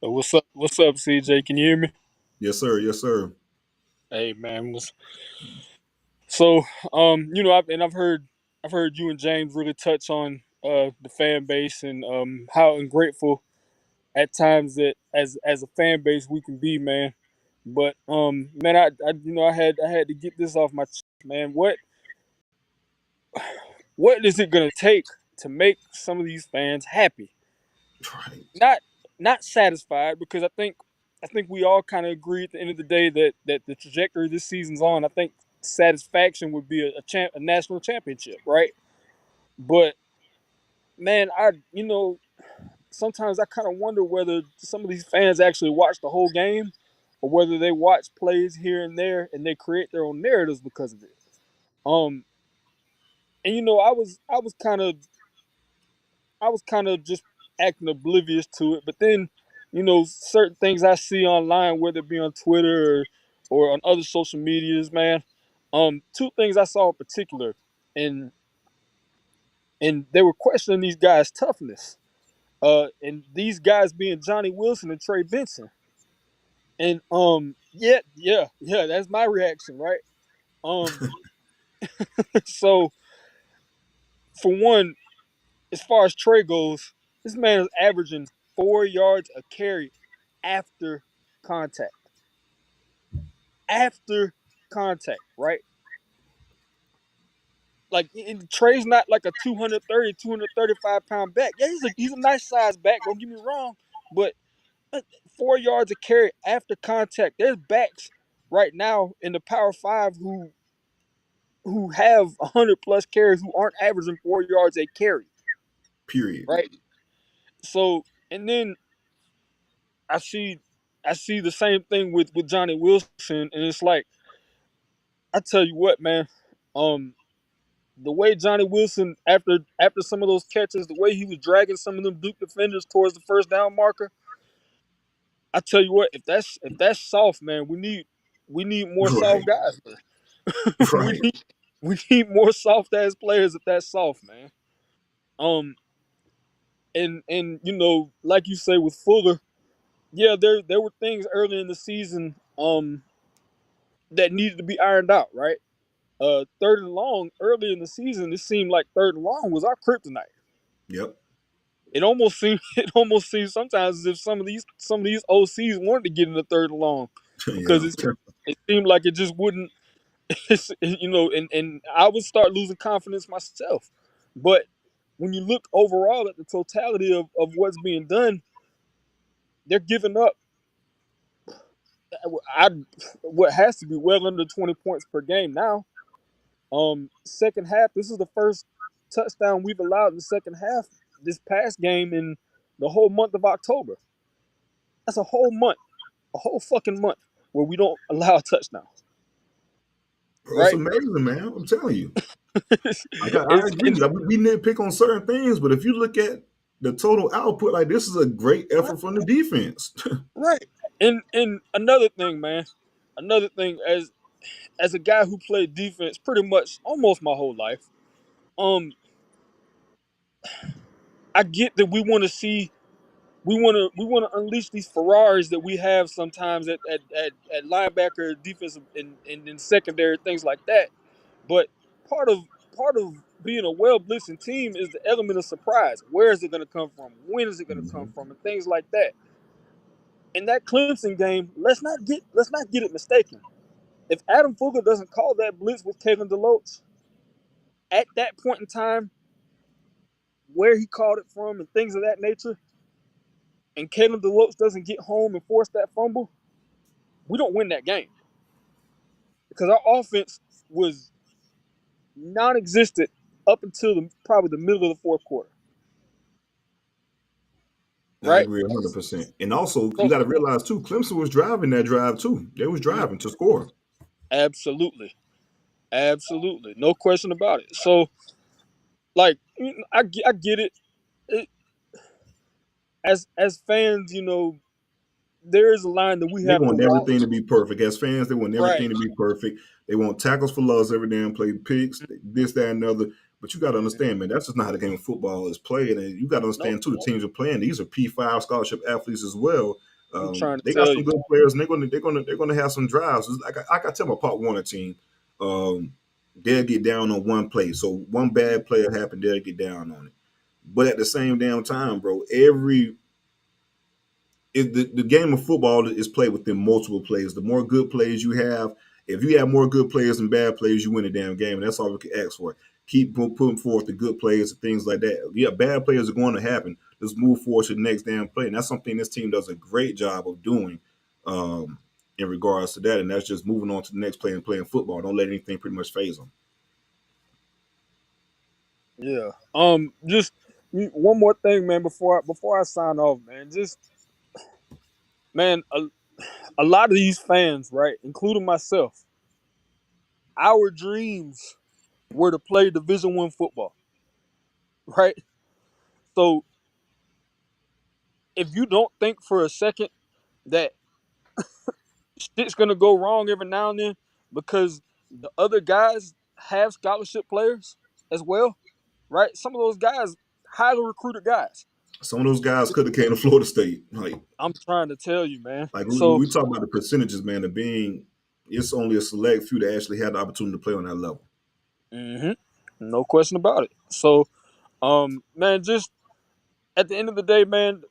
What's up? What's up, CJ? Can you hear me? Yes, sir. Yes, sir. Hey, man. So, I've heard you and James really touch on the fan base and how ungrateful at times that as a fan base we can be, man. But man, I had to get this off my chest, man. What is it gonna take to make some of these fans happy? Right. Not satisfied, because I think we all kind of agree at the end of the day that the trajectory this season's on. I think satisfaction would be a national championship, right? But man, sometimes I kind of wonder whether some of these fans actually watch the whole game, or whether they watch plays here and there and they create their own narratives because of it. Um, and I was kind of just acting oblivious to it. But then, certain things I see online, whether it be on Twitter or on other social medias, man. Two things I saw in particular, and they were questioning these guys' toughness. And these guys being Johnny Wilson and Trey Benson. And yeah, that's my reaction, right? Um, so for one, as far as Trey goes, this man is averaging 4 yards a carry after contact. After contact, right? Like, Trey's not like a 230, 235 pound back. Yeah, he's a nice size back, don't get me wrong. But 4 yards a carry after contact. There's backs right now in the Power Five who have 100+ carries who aren't averaging 4 yards a carry, Period. right? So, and then I see the same thing with Johnny Wilson, and it's like, I tell you what, man, the way Johnny Wilson, after some of those catches, the way he was dragging some of them Duke defenders towards the first down marker, I tell you what, if that's soft, man, we need more Right. soft guys. we Right. need we need more soft ass players if that's soft, man. Um, and like you say with Fuller, yeah, there were things early in the season that needed to be ironed out, right? Third and long early in the season, it seemed like third and long was our kryptonite. Yep. It almost seemed sometimes as if some of these OCs wanted to get in the third and long, because Yeah. it seemed like it just wouldn't. And I would start losing confidence myself. But when you look overall at the totality of what's being done, they're giving up I what has to be well under 20 points per game now. Second half, this is the first touchdown we've allowed in the second half this past game in the whole month of October. That's a whole month, a whole fucking month where we don't allow a touchdown, Bro, it's right? amazing, man. I'm telling you. Like I it's, agree. it's Like, we nitpick on certain things, but if you look at the total output, this is a great right, effort from the defense. right. And another thing, man. another thing, as a guy who played defense pretty much almost my whole life, um, I get that we want to unleash these Ferraris that we have sometimes at linebacker, defensive, and in secondary, things like that. But part of part of being a well blitzing team is the element of surprise. Where is it going to come from? When is it going to come Hmm. from? And things like that. In that Clemson game, let's not get it mistaken. If Adam Fugler doesn't call that blitz with Kevin DeLoach at that point in time, where he called it from and things of that nature, and Kevin DeLoach doesn't get home and force that fumble, we don't win that game because our offense was non-existent up until probably the middle of the fourth quarter, I right? agree 100%. And also, you So got to realize too, Clemson was driving that drive too. They was mm, driving to score. absolutely, absolutely, no question about it. So, like, I get it. it. As fans, there is a line that we They have to want walk. everything to be perfect. As fans, they want Right. everything to be perfect. They want tackles for loss every damn play, picks, this, that, and the other. But you got to understand, man, that's just not how the game of football is played. And you got to Nope. understand too, the teams are playing. These are P5 scholarship athletes as well. I'm trying to They got tell some you. good players, and they're gonna have some drives. It's like I tell my Pop Warner team, they'll get down on one play. So one bad player happened, they'll get down on it. But at the same damn time, bro, the game of football is played within multiple plays. The more good plays you have, if you have more good players than bad players, you win the damn game. And that's all we can ask for. Keep putting forth the good plays and things like that. Yeah, bad players are going to happen. Let's move forward to the next damn play. And that's something this team does a great job of doing in regards to that. And that's just moving on to the next play and playing football. Don't let anything pretty much phase them. Yeah. Just one more thing, man. Before I sign off, man. Just man, a lot of these fans, right, including myself, our dreams were to play Division I football, right? So if you don't think for a second that shit's gonna go wrong every now and then because the other guys have scholarship players as well, right? Some of those guys highly recruited guys. Some of those guys could have came to Florida State. I'm trying to tell you, man. Like So, we talk about the percentages, man, of being it's only a select few that actually had the opportunity to play on that level. hmm no question about it. So, man, just at the end of the day, man,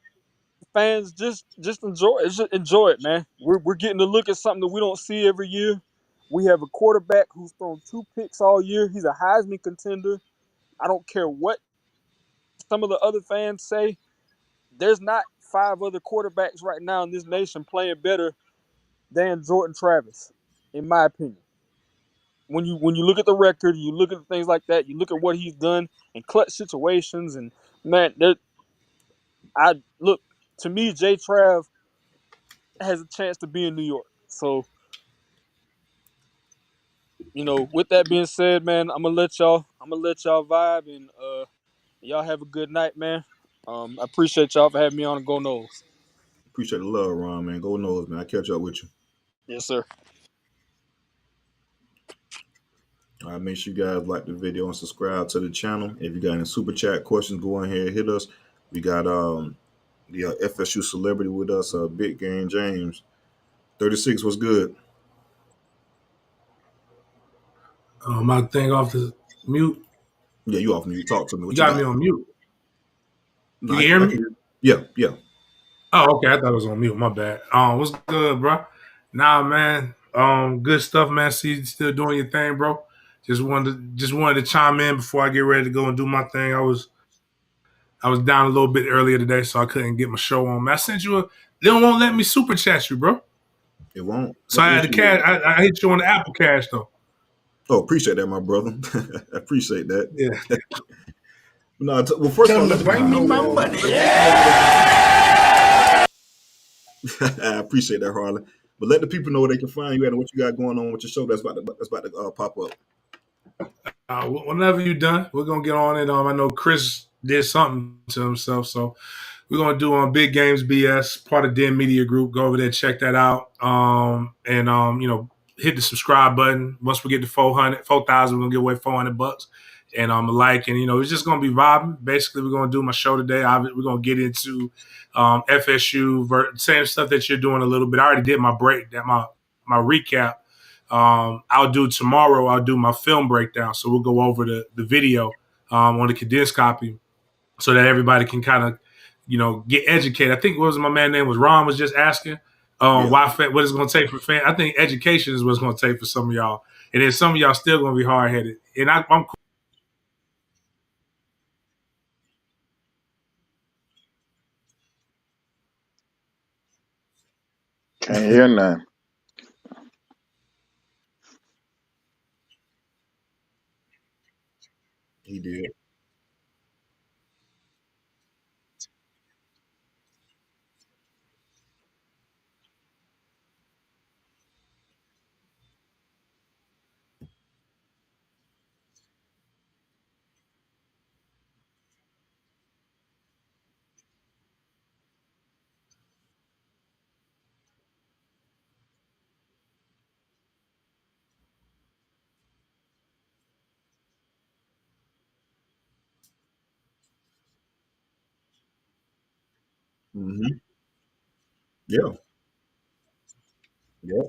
fans just enjoy it. Just enjoy it, man. We're getting to look at something that we don't see every year. We have a quarterback who's thrown 2 picks all year. He's a Heisman contender. I don't care what some of the other fans say. There's not 5 other quarterbacks right now in this nation playing better than Jordan Travis, in my opinion. When you look at the record, you look at things like that, you look at what he's done in clutch situations, and man, I look to me, Jay Trav has a chance to be in New York. So, with that being said, man, I'm gonna let y'all vibe, and y'all have a good night, man. I appreciate y'all for having me on and Go Noles. Appreciate the love, Ron, man. Go Noles, man. I catch up with you. Yes, sir. All right, make sure you guys like the video and subscribe to the channel. If you got any super chat questions, go ahead and hit us. We got the FSU celebrity with us, Big Game James. 36 was good. My thing off the mute. Yeah, you off mute. Talk to me. You What you got me got? on mute. No, You can hear I me? can hear. Yeah, yeah. Oh, okay. I thought it was on mute. My bad. What's good, bro? Nah, man. Good stuff, man. See you still doing your thing, bro. Just wanted to chime in before I get ready to go and do my thing. I was down a little bit earlier today, so I couldn't get my show on. Man, I sent you a. They won't let me super chat you, bro. It won't. So What's I the had to issue with cash. it? I hit you on the Apple Cash though. Oh, appreciate that, my brother. I appreciate that. Yeah. No, well, first of all, let the people know. I appreciate that, Harlan. But let the people know where they can find you at and what you got going on with your show that's about to pop up. Whenever you're done, we're gonna get on it. I know Chris did something to himself, so We're gonna do on Big Games BS, part of Den Media Group. Go over there, check that out. And hit the subscribe button. Once we get to 4,000, we're gonna give away $400. And it's just gonna be vibing. Basically, we're gonna do my show today. We're gonna get into FSU, same stuff that you're doing a little bit. I already did my my recap. I'll do tomorrow. I'll do my film breakdown. So we'll go over the video on the condensed copy, so that everybody can kind of, get educated. I think what was my man name was Ron was just asking Yeah. what it's going to take for fans. I think education is what it's going to take for some of y'all, and then some of y'all still going to be hard headed. And I'm cool. Can't hear none. He did. Mm-hmm. Yeah. Yeah.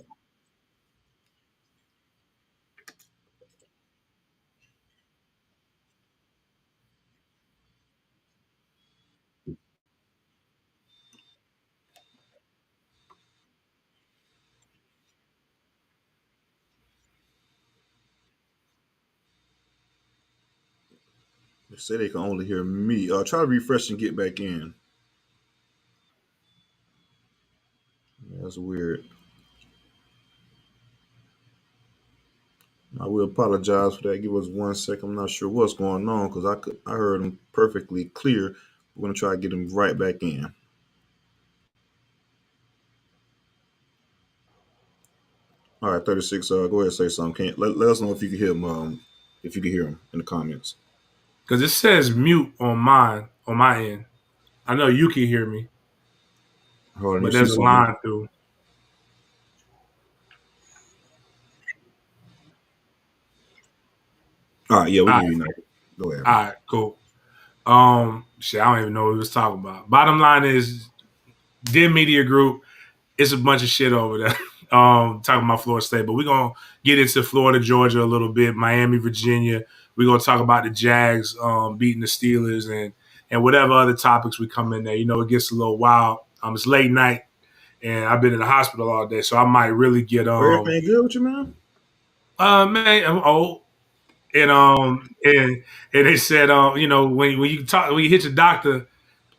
They say they can only hear me. Try to refresh and get back in. That's weird. I will apologize for that. Give us 1 second. I'm not sure what's going on because I heard him perfectly clear. We're gonna try to get him right back in. All right, 36. Go ahead and say something. Let us know if you can hear him. If you can hear him in the comments. Because it says mute on my end. I know you can hear me, Hold on, you but see there's a something? line through. All right, yeah, we All can right, hear you now. Go ahead, all man. right, cool. Shit, I don't even know what we was talking about. Bottom line is, Den Media Group. It's a bunch of shit over there. Talking about Florida State, but we're gonna get into Florida, Georgia a little bit, Miami, Virginia. We're gonna talk about the Jags beating the Steelers and whatever other topics we come in there. It gets a little wild. It's late night and I've been in the hospital all day, so I might really get Everything good with you, man? man, I'm old. And they said when you hit your doctor,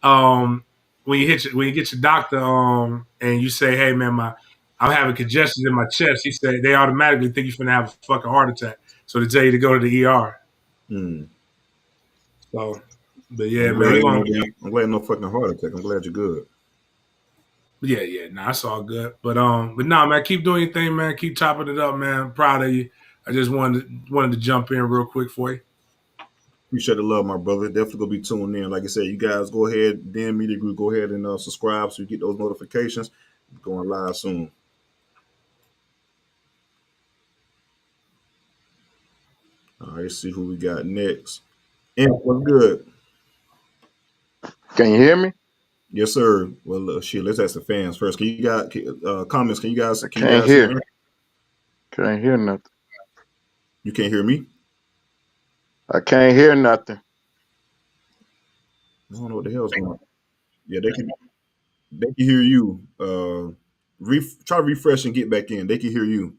um, when you get your doctor, and you say, "Hey, man, I'm having congestion in my chest," he said they automatically think you're gonna have a fucking heart attack, so they tell you to go to the ER. Hmm. So, but yeah, I'm man, glad we're ain't gonna, no fucking heart attack. I'm glad you're good. yeah, nah, it's all good. But nah, man, keep doing your thing, man. Keep chopping it up, man. I'm proud of you. I just wanted to jump in real quick for you. Appreciate the love, my brother. Definitely gonna be tuned in. Like I said, you guys go ahead, Dan Media Group, go ahead and subscribe so you get those notifications. Going live soon. All right, let's see who we got next. And what's good? Can you hear me? Yes, sir. Well, shit. Let's ask the fans first. Can you got comments? Can you guys? I Can you can't guys hear hear. me? Can't hear nothing. You can't hear me? I can't hear nothing. I don't know what the hell's going on. Yeah, they can hear you. Try to refresh and get back in. They can hear you.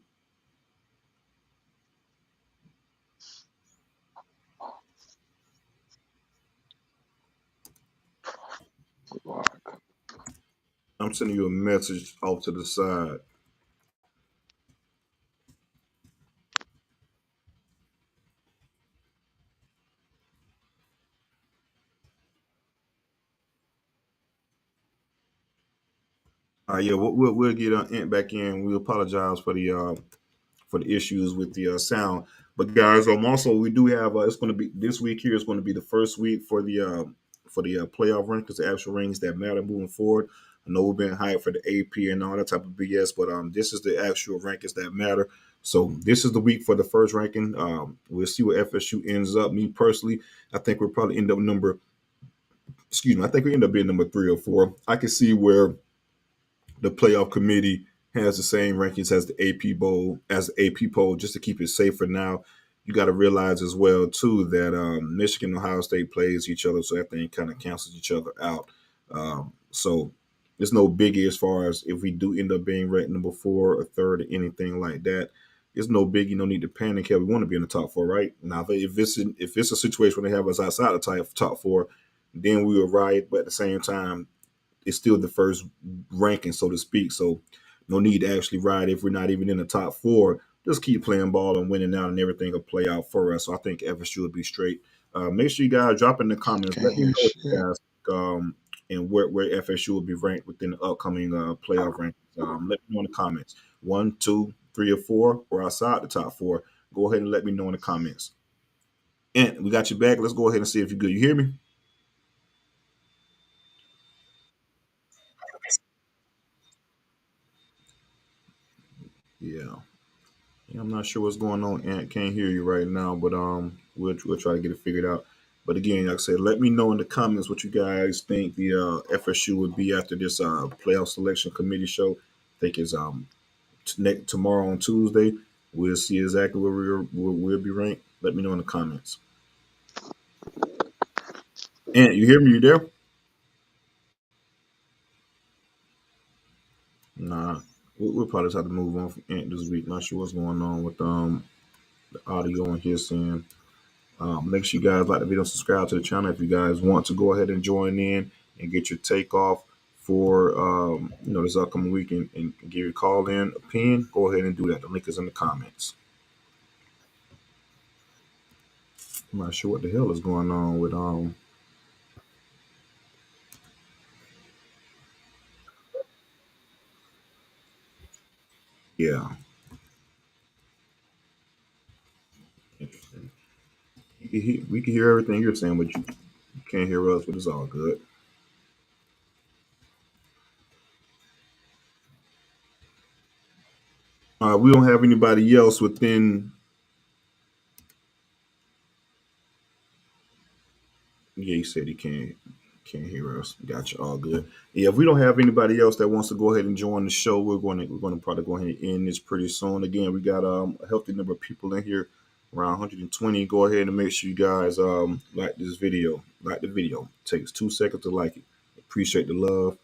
I'm sending you a message off to the side. Yeah, we'll get Ant back in. We apologize for the issues with the sound. But guys, also we do have it's going to be this week here is going to be the first week for the for the playoff rankings, the actual rankings that matter moving forward. I know we've been hyped for the AP and all that type of BS, but this is the actual rankings that matter. So this is the week for the first ranking. We'll see where FSU ends up. Me personally, I think we'll probably end up I think we end up being number 3 or 4. I can see where the playoff committee has the same rankings as the AP poll, just to keep it safe for now. You got to realize as well too that Michigan and Ohio State plays each other, so that thing kind of cancels each other out. So there's no biggie as far as if we do end up being ranked number 4 or 3 or anything like that. There's no biggie, no need to panic. Here, we want to be in the top 4, right? Now, if it's a situation where they have us outside the top 4, then we will riot. But at the same time, it's still the first ranking, so to speak. So no need to actually ride if we're not even in the top 4. Just keep playing ball and winning out, and everything will play out for us. So I think FSU will be straight. Make sure you guys drop in the comments. Can't Let me hear know what you shit. guys and where FSU will be ranked within the upcoming playoff rankings. Let me know in the comments. 1, 2, 3, or 4, or outside the top 4. Go ahead and let me know in the comments. And we got you back. Let's go ahead and see if you're good. You hear me? Yeah. Yeah, I'm not sure what's going on, Ant. Can't hear you right now, but we'll try to get it figured out. But again, like I said, let me know in the comments what you guys think the FSU would be after this playoff selection committee show. I think it's tomorrow on Tuesday. We'll see exactly where we'll be ranked. Let me know in the comments. Ant, you hear me? You there? Nah. We'll probably just have to move on from Ant this week. Not sure what's going on with the audio on his end. Make sure you guys like the video, subscribe to the channel if you guys want to go ahead and join in and get your takeoff for this upcoming week and give your call in opinion. Go ahead and do that. The link is in the comments. I'm not sure what the hell is going on with yeah. Interesting. We can hear everything you're saying, but you can't hear us, but it's all good. We don't have anybody else within. Yeah, he said he can't hear us. Gotcha, all good. Yeah, if we don't have anybody else that wants to go ahead and join the show, we're going to probably go ahead and end this pretty soon. Again, we got a healthy number of people in here, around 120. Go ahead and make sure you guys like this video, like the video. It takes 2 seconds to like it. Appreciate the love.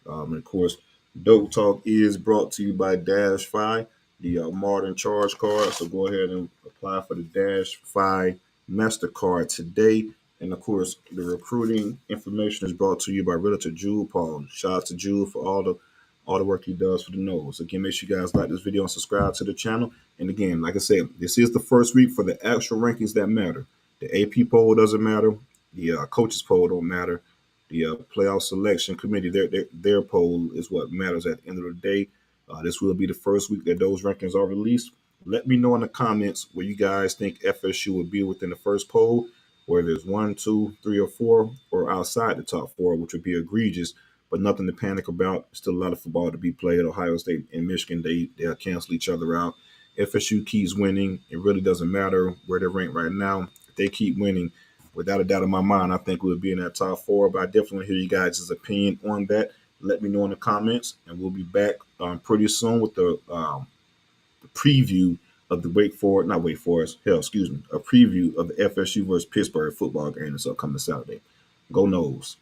And of course, Dope Talk is brought to you by Dash Fi, the modern charge card. So go ahead and apply for the Dash Fi MasterCard today. And of course, the recruiting information is brought to you by Realtor Jewel Paul. Shout out to Jewel for all the work he does for the Noles. Again, make sure you guys like this video and subscribe to the channel. And again, like I said, this is the first week for the actual rankings that matter. The AP poll doesn't matter. The coaches poll don't matter. The playoff selection committee, their poll is what matters at the end of the day. This will be the first week that those rankings are released. Let me know in the comments where you guys think FSU will be within the first poll, whether it's 1, 2, 3, or 4, or outside the top 4, which would be egregious, but nothing to panic about. Still a lot of football to be played. Ohio State and Michigan, they'll cancel each other out. FSU keeps winning. It really doesn't matter where they're ranked right now. If they keep winning, without a doubt in my mind, I think we'll be in that top 4. But I definitely hear you guys' opinion on that. Let me know in the comments, and we'll be back pretty soon with the preview of the not Wake Forest, a preview of the FSU versus Pittsburgh football game that's upcoming Saturday. Go Noles.